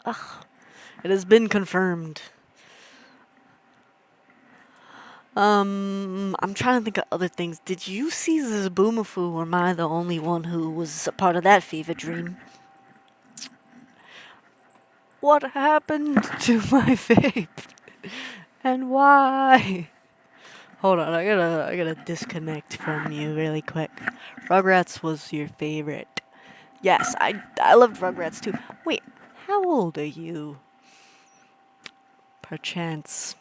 Ugh, it has been confirmed. I'm trying to think of other things. Did you see Zaboomafoo, or am I the only one who was a part of that fever dream? What happened to my vape? And why? Hold on, I gotta disconnect from you really quick. Rugrats was your favorite. Yes, I loved Rugrats too. Wait, how old are you? Perchance.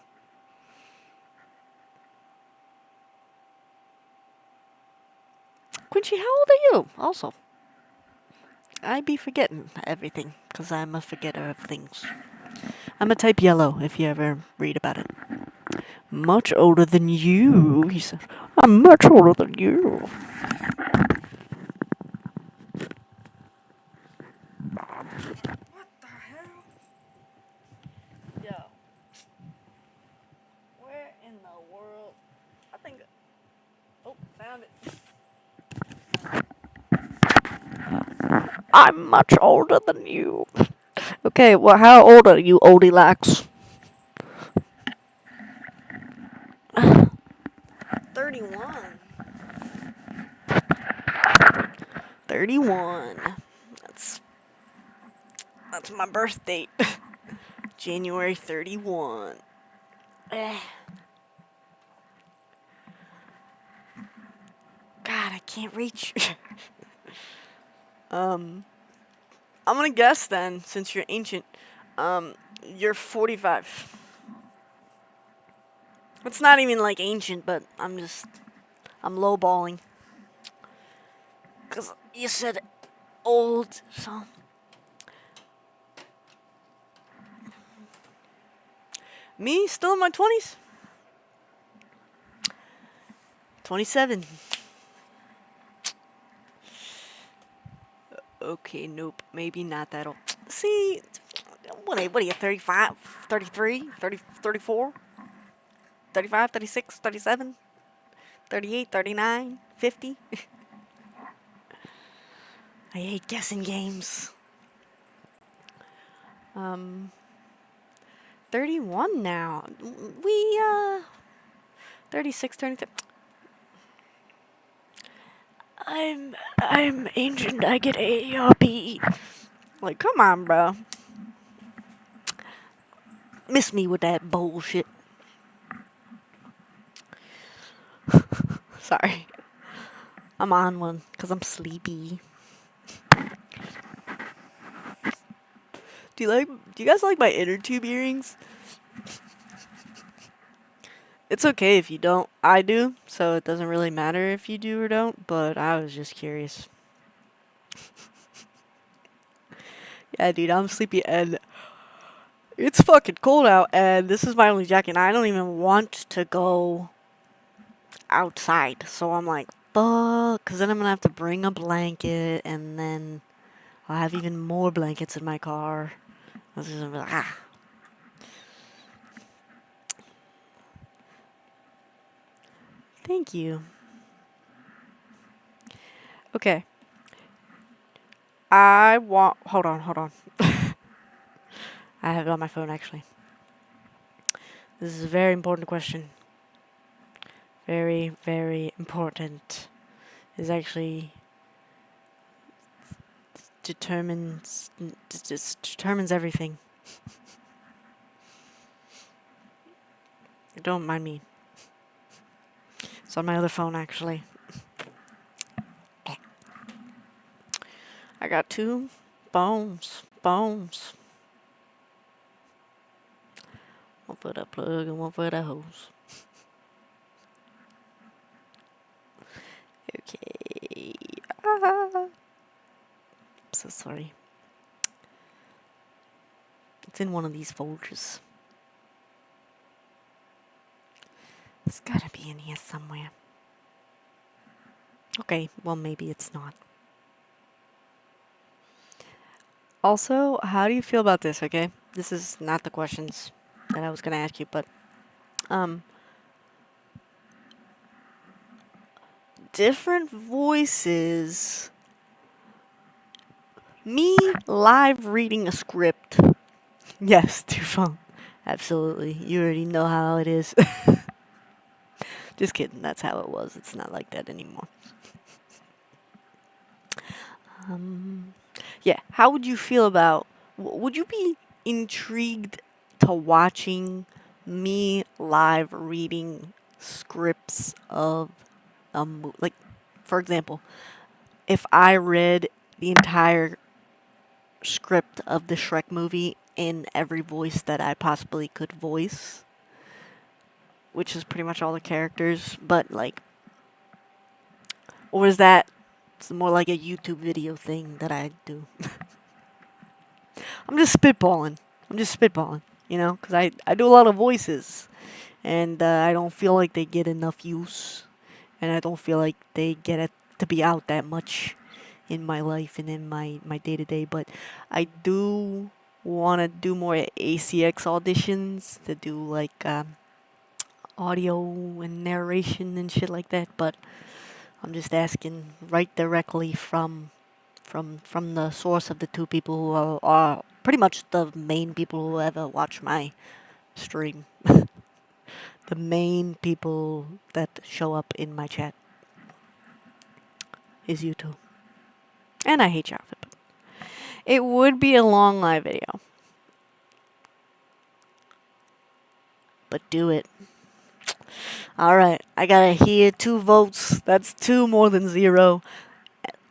Quincy, how old are you? Also, I be forgetting everything, because I'm a forgetter of things. I'm a type yellow, if you ever read about it. Much older than you, he said. I'm much older than you. What the hell? Yo. Where in the world? I think. Oh, found it. I'm much older than you. Okay, well, how old are you, oldie lax? 31. 31. That's that's my birth date. January 31. Eh. can't reach. I'm gonna guess then, since you're ancient, you're 45. It's not even like ancient, but I'm lowballing. Cause you said old, so. Me, still in my 20s? 27. Okay, nope, maybe not that old. See, what are you, 35, 33, 30, 34, 35, 36, 37, 38, 39, 50? I hate guessing games. 31 now. We, 36, 33. I'm ancient. I get A or B. Like, come on, bro. Miss me with that bullshit. Sorry. I'm on one because I'm sleepy. Do you guys like my inner tube earrings? It's okay if you don't. I do, so it doesn't really matter if you do or don't, but I was just curious. Yeah, dude, I'm sleepy and it's fucking cold out, and this is my only jacket, and I don't even want to go outside. So I'm like, fuck, because then I'm going to have to bring a blanket, and then I'll have even more blankets in my car. I was just gonna be like, ah. Thank you. Okay. Hold on. I have it on my phone, actually. This is a very important question. Very, very important. Is actually determines everything. Don't mind me. It's on my other phone, actually. I got two bones. One for the plug and one for the hose. Okay. I'm so sorry. It's in one of these folders. It's gotta be in here somewhere. Okay, well, maybe it's not. Also, how do you feel about this, okay? This is not the questions that I was gonna ask you, but, different voices. Me live reading a script. Yes, Tufong. Absolutely. You already know how it is. Just kidding. That's how it was. It's not like that anymore. Yeah. How would you feel about... Would you be intrigued to watching me live reading scripts of like, for example, if I read the entire script of the Shrek movie in every voice that I possibly could voice, which is pretty much all the characters, but like, or is that more like a YouTube video thing that I do? I'm just spitballing, you know, because I do a lot of voices, and I don't feel like they get enough use, and I don't feel like they get it to be out that much in my life and in my day-to-day, but I do want to do more ACX auditions to do like audio and narration and shit like that, but I'm just asking right directly from the source of the two people who are pretty much the main people who ever watch my stream. The main people that show up in my chat is you two. And I hate your outfit. But it would be a long live video. But do it. Alright, I gotta hear 2 votes. That's 2 more than 0.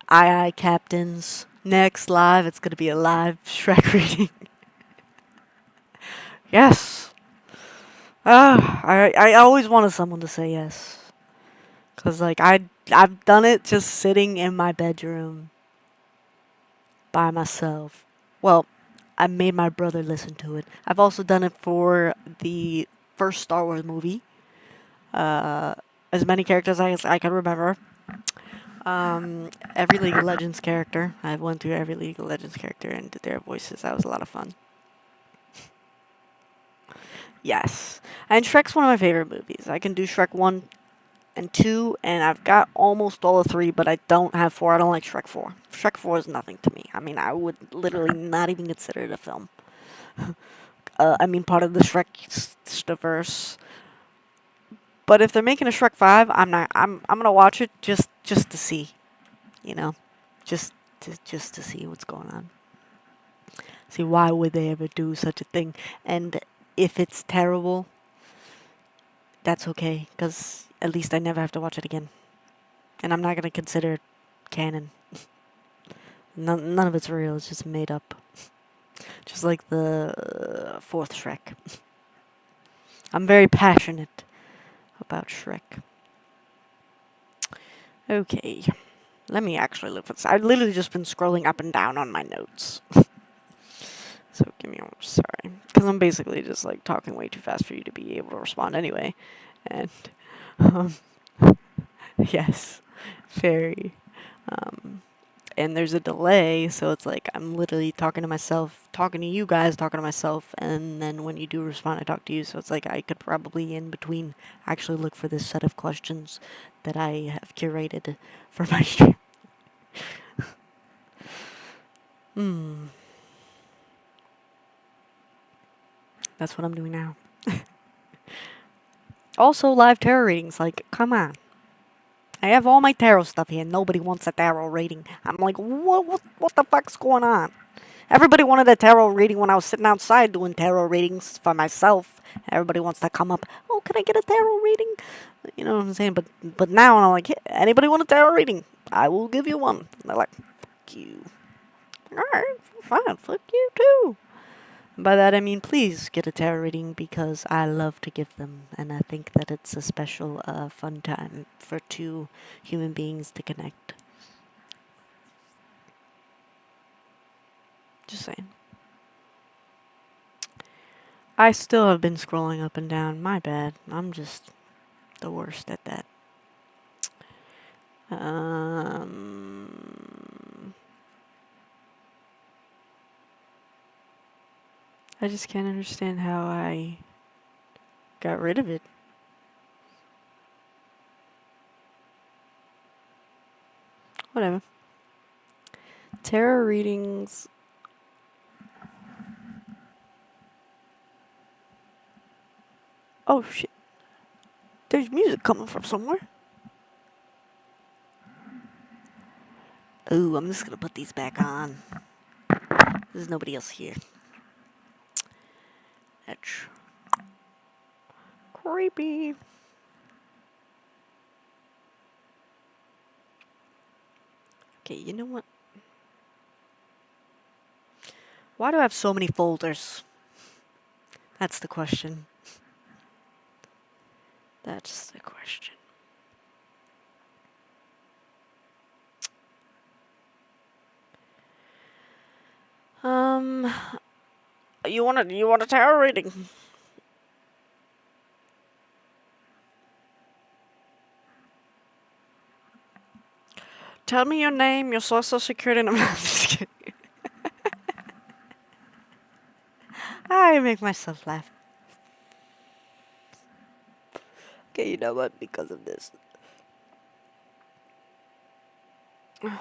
Aye, captains. Next live, it's gonna be a live Shrek reading. Yes! I always wanted someone to say yes. Cause like I've done it just sitting in my bedroom by myself. Well, I made my brother listen to it. I've also done it for the first Star Wars movie. As many characters as I can remember. Every League of Legends character. I went through every League of Legends character and did their voices. That was a lot of fun. Yes. And Shrek's one of my favorite movies. I can do Shrek 1 and 2, and I've got almost all of 3, but I don't have 4. I don't like Shrek 4. Shrek 4 is nothing to me. I mean, I would literally not even consider it a film. I mean, part of the Shrek-verse. But if they're making a Shrek 5, I'm not. I'm gonna watch it just to see, you know, just to see what's going on. See, why would they ever do such a thing? And if it's terrible, that's okay, because at least I never have to watch it again. And I'm not gonna consider it canon. None of it's real. It's just made up. Just like the fourth Shrek. I'm very passionate about Shrek. Okay. Let me actually look for this. I've literally just been scrolling up and down on my notes. So give me a sorry. Because I'm basically just like talking way too fast for you to be able to respond anyway. And, um, yes. Very. And there's a delay, so it's like I'm literally talking to myself, talking to you guys, talking to myself, and then when you do respond, I talk to you. So it's like I could probably in between actually look for this set of questions that I have curated for my stream. That's what I'm doing now. Also, live tarot readings. Like, come on. I have all my tarot stuff here. Nobody wants a tarot reading. I'm like, what the fuck's going on? Everybody wanted a tarot reading when I was sitting outside doing tarot readings for myself. Everybody wants to come up. Oh, can I get a tarot reading? You know what I'm saying? But now I'm like, hey, anybody want a tarot reading? I will give you one. And they're like, fuck you. All right, fine. Fuck you too. By that I mean, please get a tarot reading because I love to give them, and I think that it's a special, fun time for two human beings to connect. Just saying. I still have been scrolling up and down. My bad. I'm just the worst at that. I just can't understand how I got rid of it. Whatever. Tarot readings. Oh shit. There's music coming from somewhere. Oh, I'm just gonna put these back on. There's nobody else here. That's creepy. Okay, you know what? Why do I have so many folders? That's the question. That's the question. You want a tarot reading? Tell me your name, your social security number. I'm just kidding. I make myself laugh. Okay, you know what? Because of this. I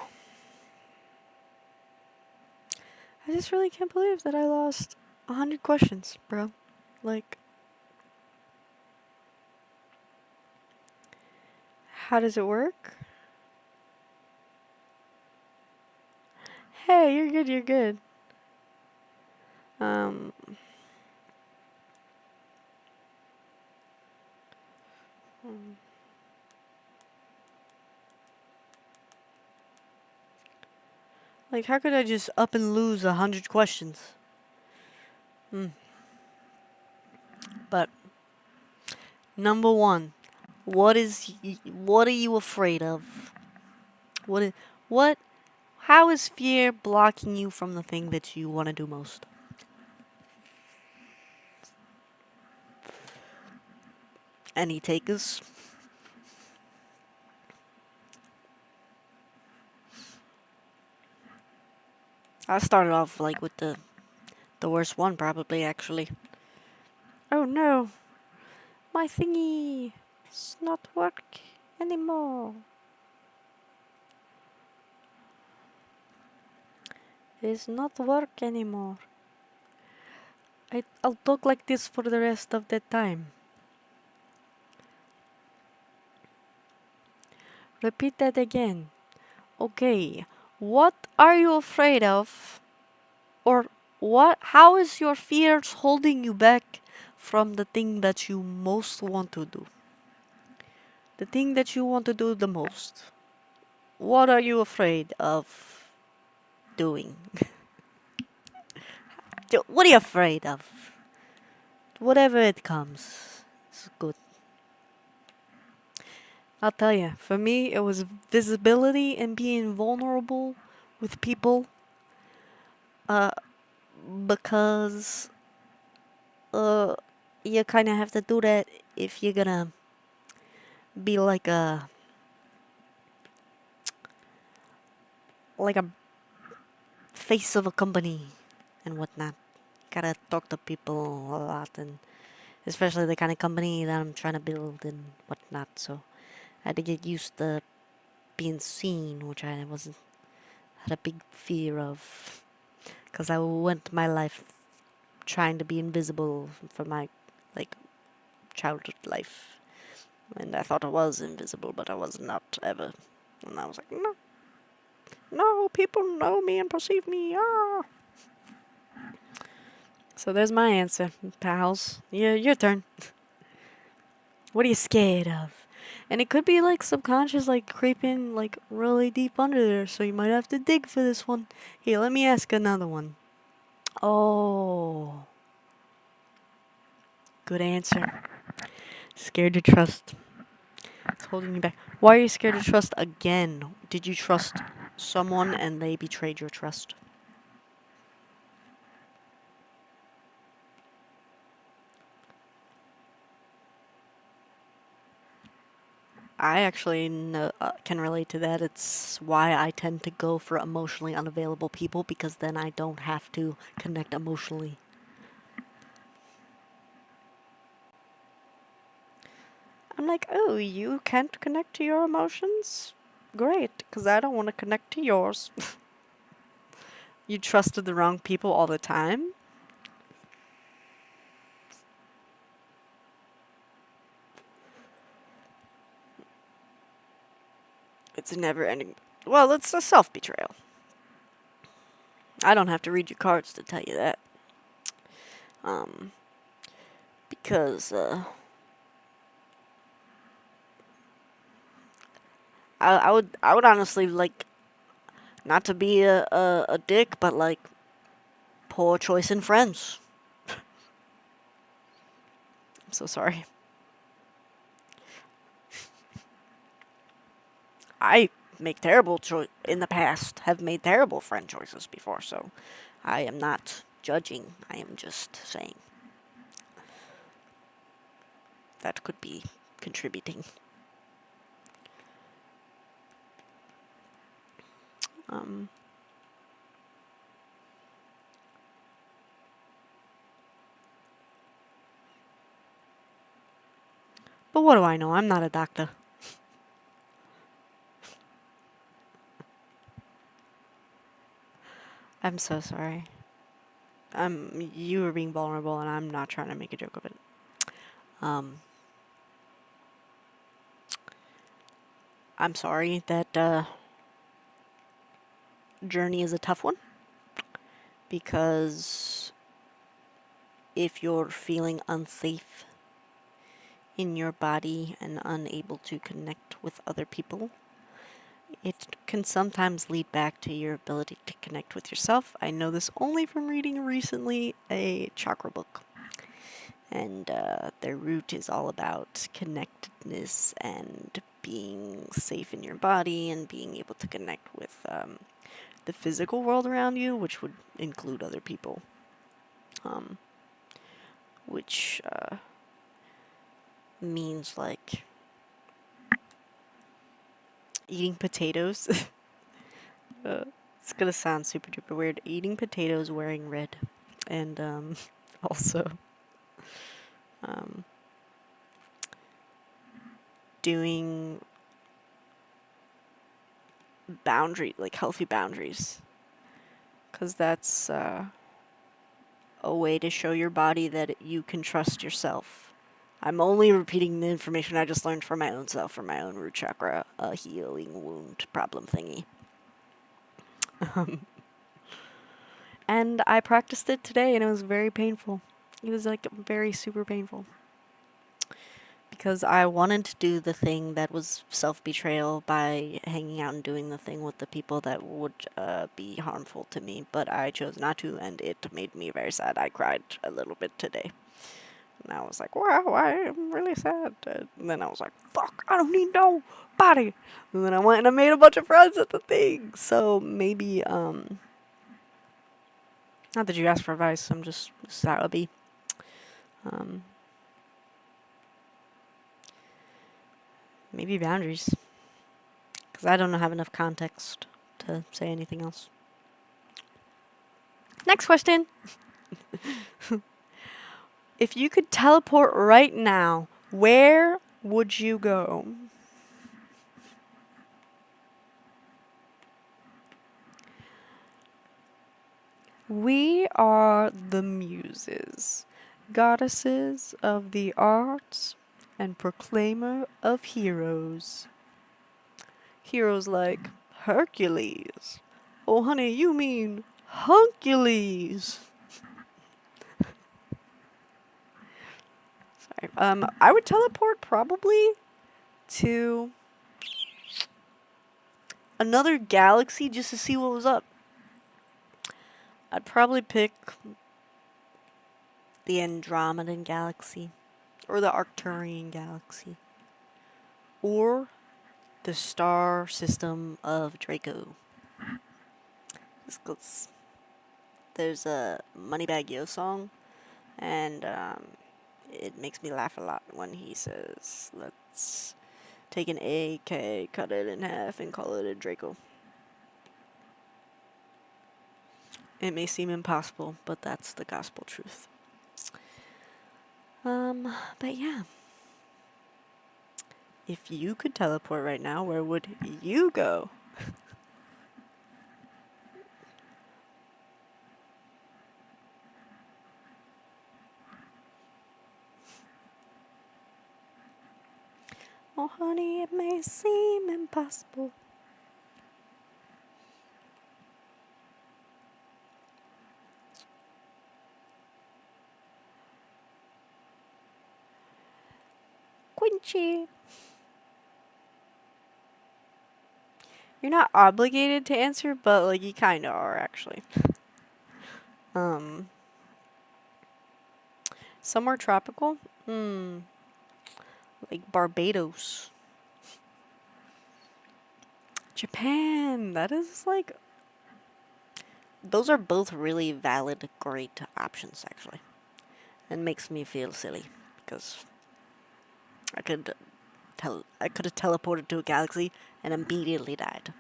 just really can't believe that I lost 100 questions, bro. Like, how does it work? Hey, you're good, you're good. Like, how could I just up and lose 100 questions? But number one, what are you afraid of? What? How is fear blocking you from the thing that you want to do most? Any takers? I started off like with the worst one probably actually. Oh no, my thingy is not work anymore. It's not work anymore. I'll talk like this for the rest of the time. Repeat that again. Okay, what are you afraid of? Or how is your fears holding you back from the thing that you most want to do? The thing that you want to do the most. What are you afraid of doing? What are you afraid of? Whatever it comes, it's good. I'll tell you, for me, it was visibility and being vulnerable with people. Uh, because you kind of have to do that if you're gonna be like a face of a company and whatnot. Gotta talk to people a lot, and especially the kind of company that I'm trying to build and whatnot. So I had to get used to being seen, which I wasn't had a big fear of, because I went my life trying to be invisible for my like childhood life, and I thought I was invisible, but I was not ever. And I was like, no, no, people know me and perceive me. Ah. So there's my answer, pals. Yeah, your turn. What are you scared of? And it could be like subconscious, like creeping like really deep under there, so you might have to dig for this one. Here, let me ask another one. Oh, good answer. Scared to trust. It's holding you back. Why are you scared to trust again? Did you trust someone and they betrayed your trust? I actually can relate to that. It's why I tend to go for emotionally unavailable people, because then I don't have to connect emotionally. I'm like, oh, you can't connect to your emotions? Great, because I don't want to connect to yours. You trusted the wrong people all the time? It's a never ending. Well, it's a self betrayal. I don't have to read your cards to tell you that. Because, I would honestly like, not to be a dick, but like, poor choice in friends. I'm so sorry. I make terrible in the past have made terrible friend choices before, so I am not judging. I am just saying that could be contributing. Um, but what do I know? I'm not a doctor. I'm so sorry. You were being vulnerable, and I'm not trying to make a joke of it. I'm sorry that journey is a tough one, because if you're feeling unsafe in your body and unable to connect with other people. It can sometimes lead back to your ability to connect with yourself. I know this only from reading recently a chakra book. And their root is all about connectedness and being safe in your body and being able to connect with the physical world around you, which would include other people. Which means like eating potatoes. It's gonna sound super duper weird. Eating potatoes wearing red. And also doing healthy boundaries. Because that's a way to show your body that you can trust yourself. I'm only repeating the information I just learned for my own self, for my own root chakra, healing wound problem thingy. And I practiced it today, and it was very painful. It was like very super painful. Because I wanted to do the thing that was self-betrayal by hanging out and doing the thing with the people that would be harmful to me, but I chose not to, and it made me very sad. I cried a little bit today. And I was like, wow, I am really sad. And then I was like, fuck, I don't need nobody. And then I went and I made a bunch of friends at the thing. So maybe, not that you asked for advice, I'm just, this is how it'll be. Maybe boundaries. Because I don't have enough context to say anything else. Next question. If you could teleport right now, where would you go? We are the muses, goddesses of the arts and proclaimer of heroes. Heroes like Hercules. Oh, honey, you mean Huncules. Sorry. I would teleport probably to another galaxy just to see what was up. I'd probably pick the Andromedan galaxy, or the Arcturian galaxy, or the star system of Draco. There's a Moneybag Yo song, and it makes me laugh a lot when he says, let's take an AK, cut it in half, and call it a Draco. It may seem impossible, but that's the gospel truth. But yeah. If you could teleport right now, where would you go? Oh, honey, it may seem impossible. Quincy. You're not obligated to answer, but, like, you kinda are, actually. Somewhere tropical? Like Barbados. Japan! That is, like... Those are both really valid, great options, actually. It makes me feel silly, because... I could have teleported to a galaxy and immediately died.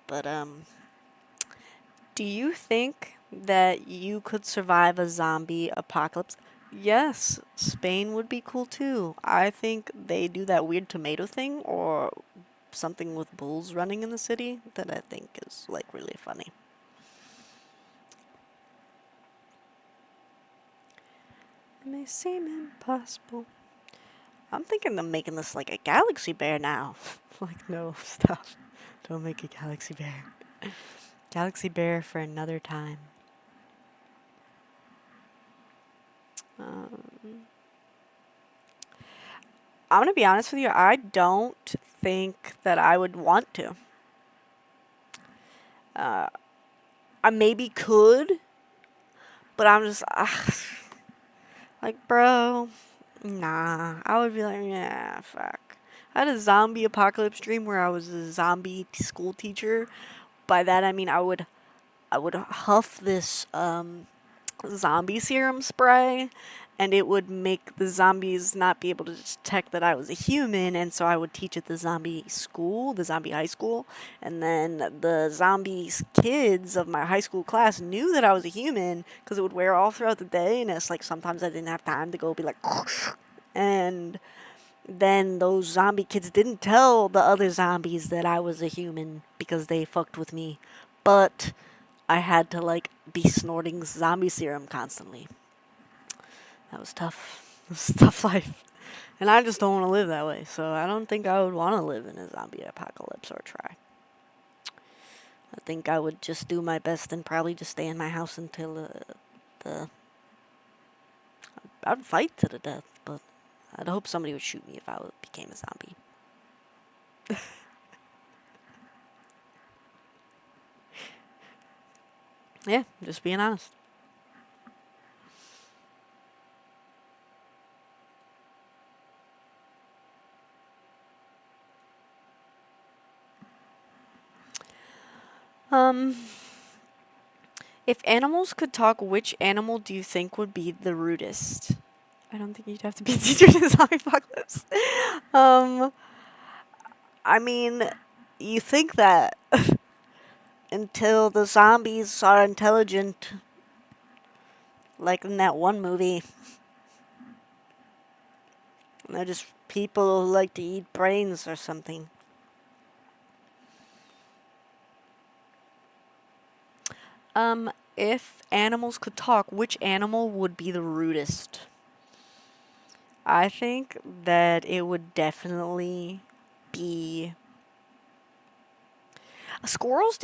But, do you think that you could survive a zombie apocalypse? Yes, Spain would be cool too. I think they do that weird tomato thing or something with bulls running in the city that I think is, like, really funny. It may seem impossible. I'm thinking of making this like a galaxy bear now. Like, no, stop. Don't make a galaxy bear. Galaxy bear for another time. Um, I'm gonna be honest with you. I don't think that I would want to. Uh, I maybe could, but I'm just like, bro, nah. I would be like, yeah, fuck. I had a zombie apocalypse dream where I was a zombie school teacher. By that I mean I would huff this zombie serum spray, and it would make the zombies not be able to detect that I was a human, and so I would teach at the zombie school, the zombie high school, and then the zombies kids of my high school class knew that I was a human because it would wear all throughout the day, and it's like sometimes I didn't have time to go be like, and then those zombie kids didn't tell the other zombies that I was a human because they fucked with me, but I had to like be snorting zombie serum constantly. That was tough. It was a tough life. And I just don't want to live that way. So I don't think I would want to live in a zombie apocalypse or try. I think I would just do my best and probably just stay in my house until the. I'd fight to the death, but I'd hope somebody would shoot me if I became a zombie. Yeah, just being honest. Um, if animals could talk, which animal do you think would be the rudest? I don't think you'd have to be a teacher in a zombie apocalypse. Um, I mean, you think that until the zombies are intelligent, like in that one movie, and they're just people who like to eat brains or something. If animals could talk, which animal would be the rudest? I think that it would definitely be squirrels.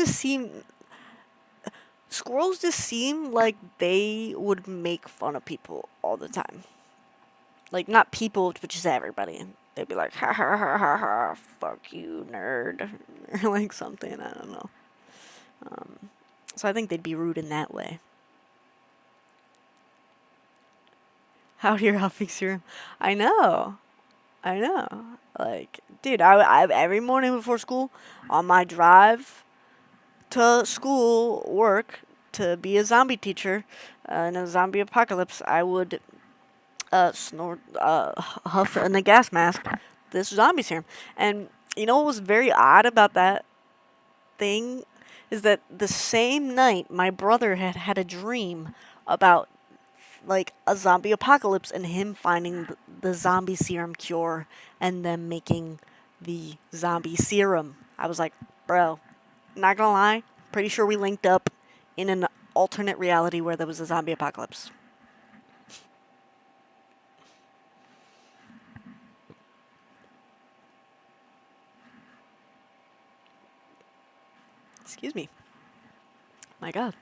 Squirrels just seem like they would make fun of people all the time. Like not people, but just everybody. They'd be like, ha ha ha ha ha, fuck you, nerd, or like something. I don't know. Um, so I think they'd be rude in that way. How do your outfit serum? I know. I know. Like, dude, I every morning before school, on my drive to school, work, to be a zombie teacher in a zombie apocalypse, I would snort, huff in a gas mask this zombie serum. And you know what was very odd about that thing is that the same night my brother had had a dream about like a zombie apocalypse and him finding the zombie serum cure and them making the zombie serum. I was like, bro, not gonna lie, pretty sure we linked up in an alternate reality where there was a zombie apocalypse. Excuse me. My God.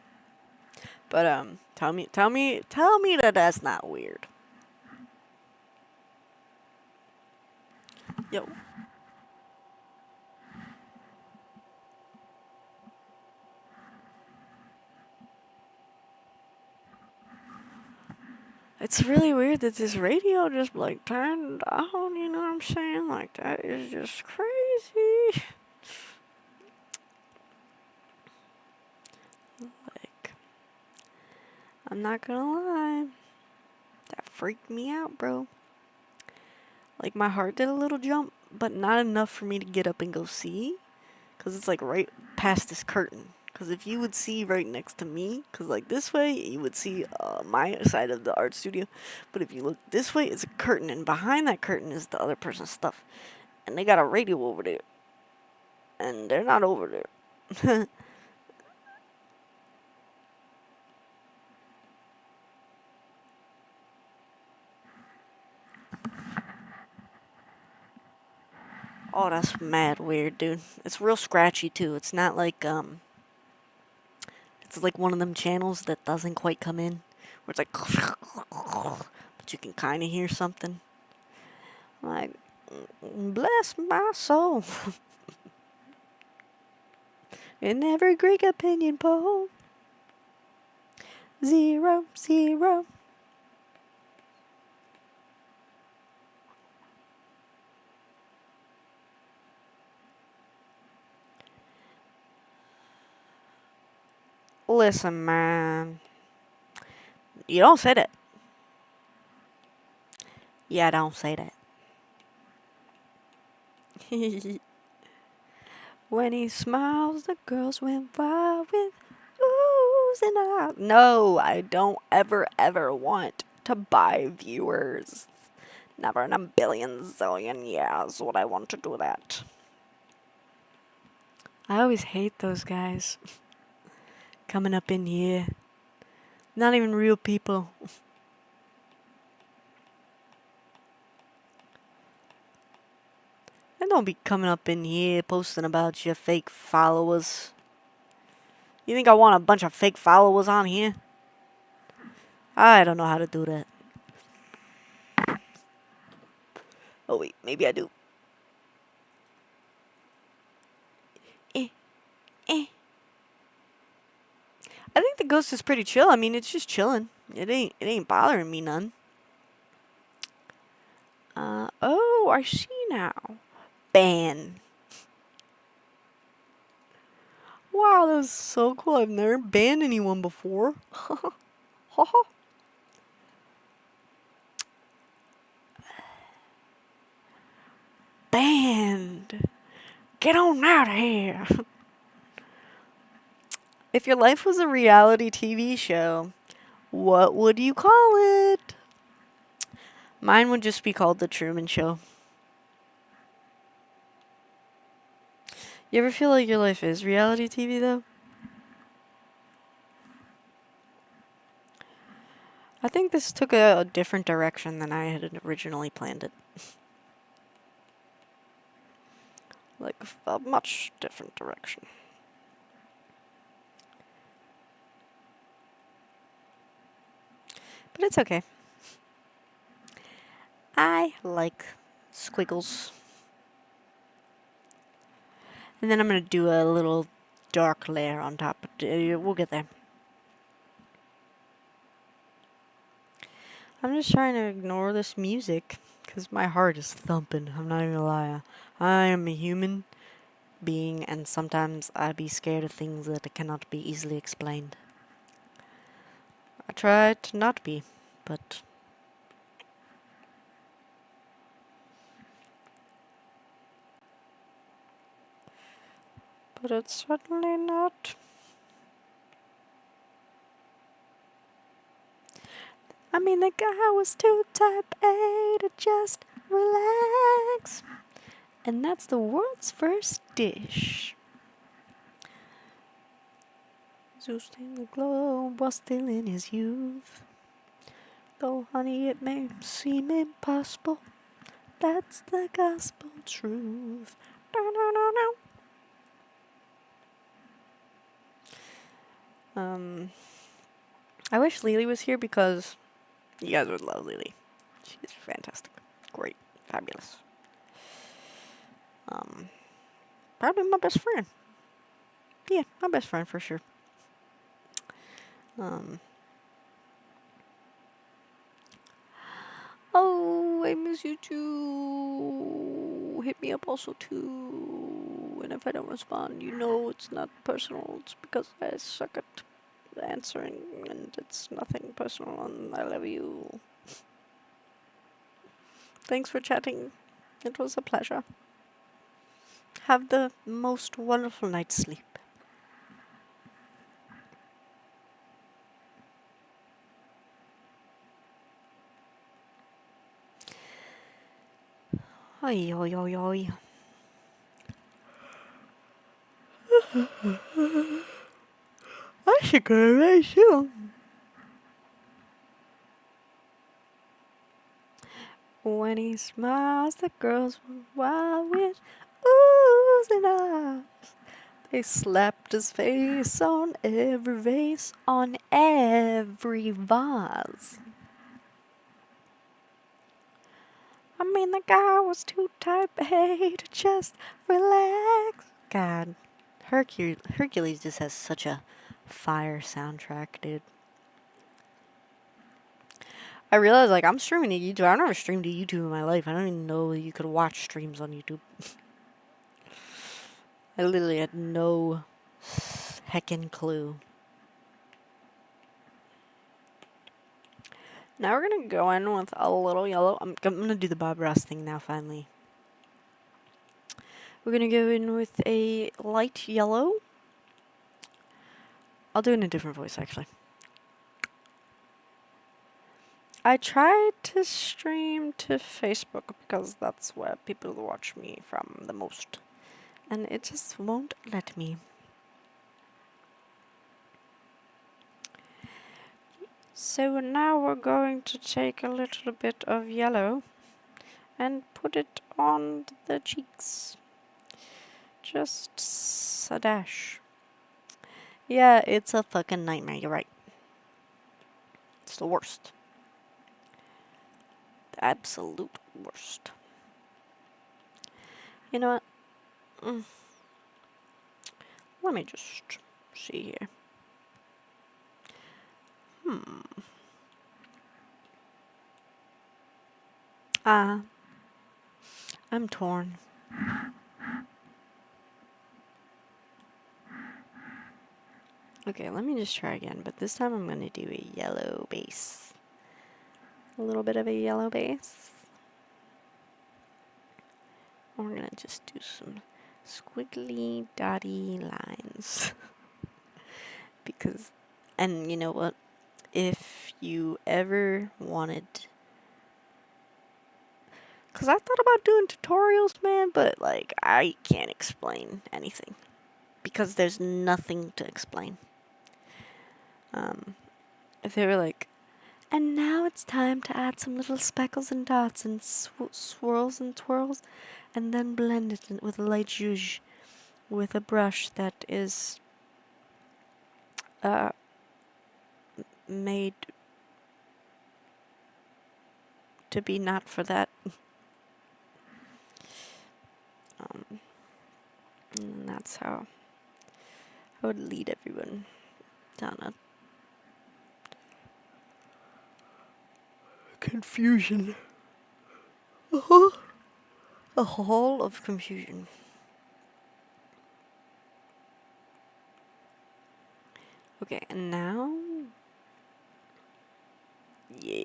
But tell me that that's not weird. Yo, it's really weird that this radio just like turned on. You know what I'm saying? Like that is just crazy. Like I'm not gonna lie, that freaked me out, bro. Like my heart did a little jump, but not enough for me to get up and go see. Because it's like right past this curtain. Because if you would see right next to me, because like this way you would see my side of the art studio, but if you look this way, it's a curtain, and behind that curtain is the other person's stuff, and they got a radio over there, and they're not over there. Oh, that's mad weird, dude. It's real scratchy too. It's not like it's like one of them channels that doesn't quite come in, where it's like but you can kind of hear something. Like, bless my soul. In every Greek opinion poll, 0, 0. Listen, man. You don't say that. Yeah, don't say that. When he smiles, the girls went wild with oohs and ahs. No, I don't ever want to buy viewers. Never in a billion zillion years would I want to do that. I always hate those guys coming up in here. Not even real people. And don't be coming up in here posting about your fake followers. You think I want a bunch of fake followers on here? I don't know how to do that. Oh wait, maybe I do. Eh, eh. I think the ghost is pretty chill. I mean, it's just chilling. It ain't bothering me none. Oh, I see now. Ban. Wow, that was so cool. I've never banned anyone before. Haha. Banned. Get on out of here. If your life was a reality TV show, what would you call it? Mine would just be called The Truman Show. You ever feel like your life is reality TV, though? I think this took a different direction than I had originally planned it. Like, a much different direction. But it's okay. I like squiggles. And then I'm going to do a little dark layer on top. We'll get there. I'm just trying to ignore this music because my heart is thumping. I'm not even gonna lie. I am a human being, and sometimes I be scared of things that cannot be easily explained. I try to not be, but it's certainly not. I mean, the guy was too type A to just relax. And that's the world's first dish. Zeus in the globe was still in his youth. Though, honey, it may seem impossible, that's the gospel truth. I wish Lily was here because you guys would love Lily. She's fantastic. Great. Fabulous. Probably my best friend. Yeah, my best friend for sure. Oh, I miss you too. Hit me up also too. And if I don't respond, you know it's not personal. It's because I suck at answering, and it's nothing personal, and I love you. Thanks for chatting. It was a pleasure. Have the most wonderful night's sleep. Oi, oi, oi, oi. I should go to bed soon. When he smiles, the girls were wild with oohs and ahs. They slapped his face on every vase, on every vase. I mean, the guy was too type A to just relax. God, Hercules just has such a fire soundtrack, dude. I realize, like, I'm streaming to YouTube. I've never streamed to YouTube in my life. I don't even know you could watch streams on YouTube. I literally had no heckin' clue. Now we're gonna go in with a little yellow. I'm gonna do the Bob Ross thing now, finally. We're gonna go in with a light yellow. I'll do it in a different voice, actually. I tried to stream to Facebook because that's where people watch me from the most. And it just won't let me. So now we're going to take a little bit of yellow and put it on the cheeks. Just a dash. Yeah, it's a fucking nightmare, you're right. It's the worst. The absolute worst. You know what? Let me just see here. I'm torn. Okay, let me just try again, but this time I'm gonna do a yellow base. A little bit of a yellow base. We're gonna just do some squiggly, dotty lines. Because, and you know what? If you ever wanted... Because I thought about doing tutorials, man, but, like, I can't explain anything. Because there's nothing to explain. If they were like, and now it's time to add some little speckles and dots and swirls and twirls, and then blend it with a light zhuzh with a brush that is made to be not for that. And that's how I would lead everyone down a confusion. A hall of confusion. Okay, and now... Yeah.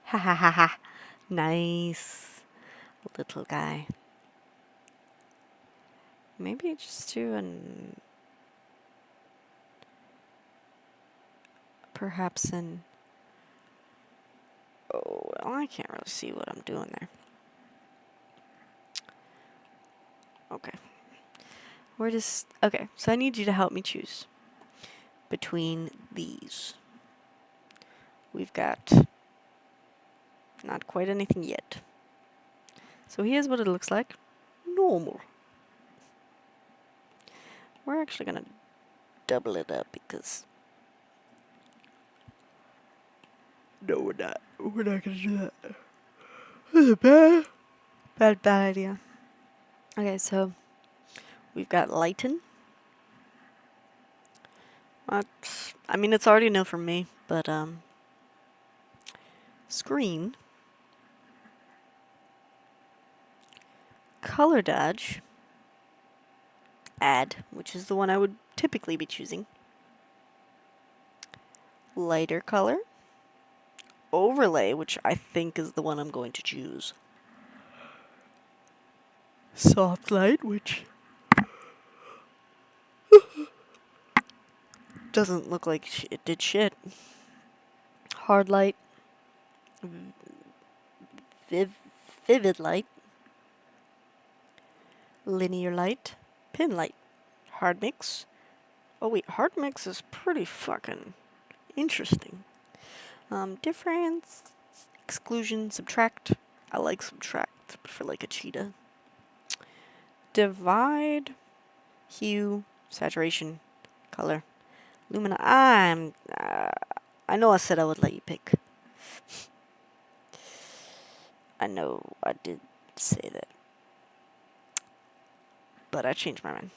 Ha ha ha ha. Nice. Little guy. Maybe just do an... Perhaps an... Oh, well, I can't really see what I'm doing there. Okay. We're just... Okay, so I need you to help me choose between these. We've got not quite anything yet. So here's what it looks like. Normal. We're actually gonna double it up because... No, we're not. We're not gonna do that. That's a bad idea. Okay, so we've got lighten. I mean, it's already a no from me, but screen, color dodge, add, which is the one I would typically be choosing, lighter color, overlay, which I think is the one I'm going to choose, soft light, which doesn't look like it did shit, hard light, vivid light, linear light, pin light, hard mix. Oh wait, hard mix is pretty fucking interesting. Difference, exclusion, subtract. I like subtract for like a cheetah. Divide, hue, saturation, color, lumina. I know I said I would let you pick. I know I did say that. But I changed my mind.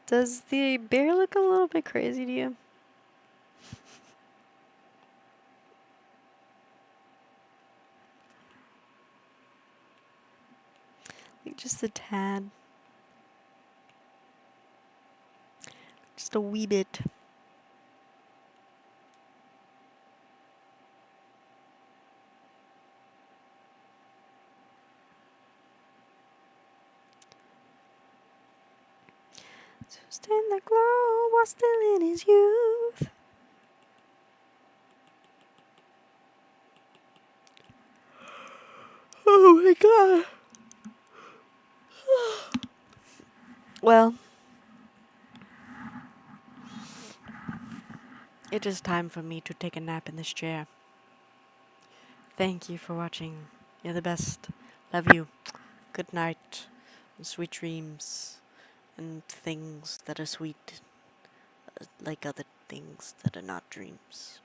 Does the bear look a little bit crazy to you? Like just a tad. Just a wee bit. Sustain the glow while still in his youth. Oh my god. Well, it is time for me to take a nap in this chair. Thank you for watching. You're the best. Love you. Good night. And sweet dreams. And things that are sweet. Like other things that are not dreams.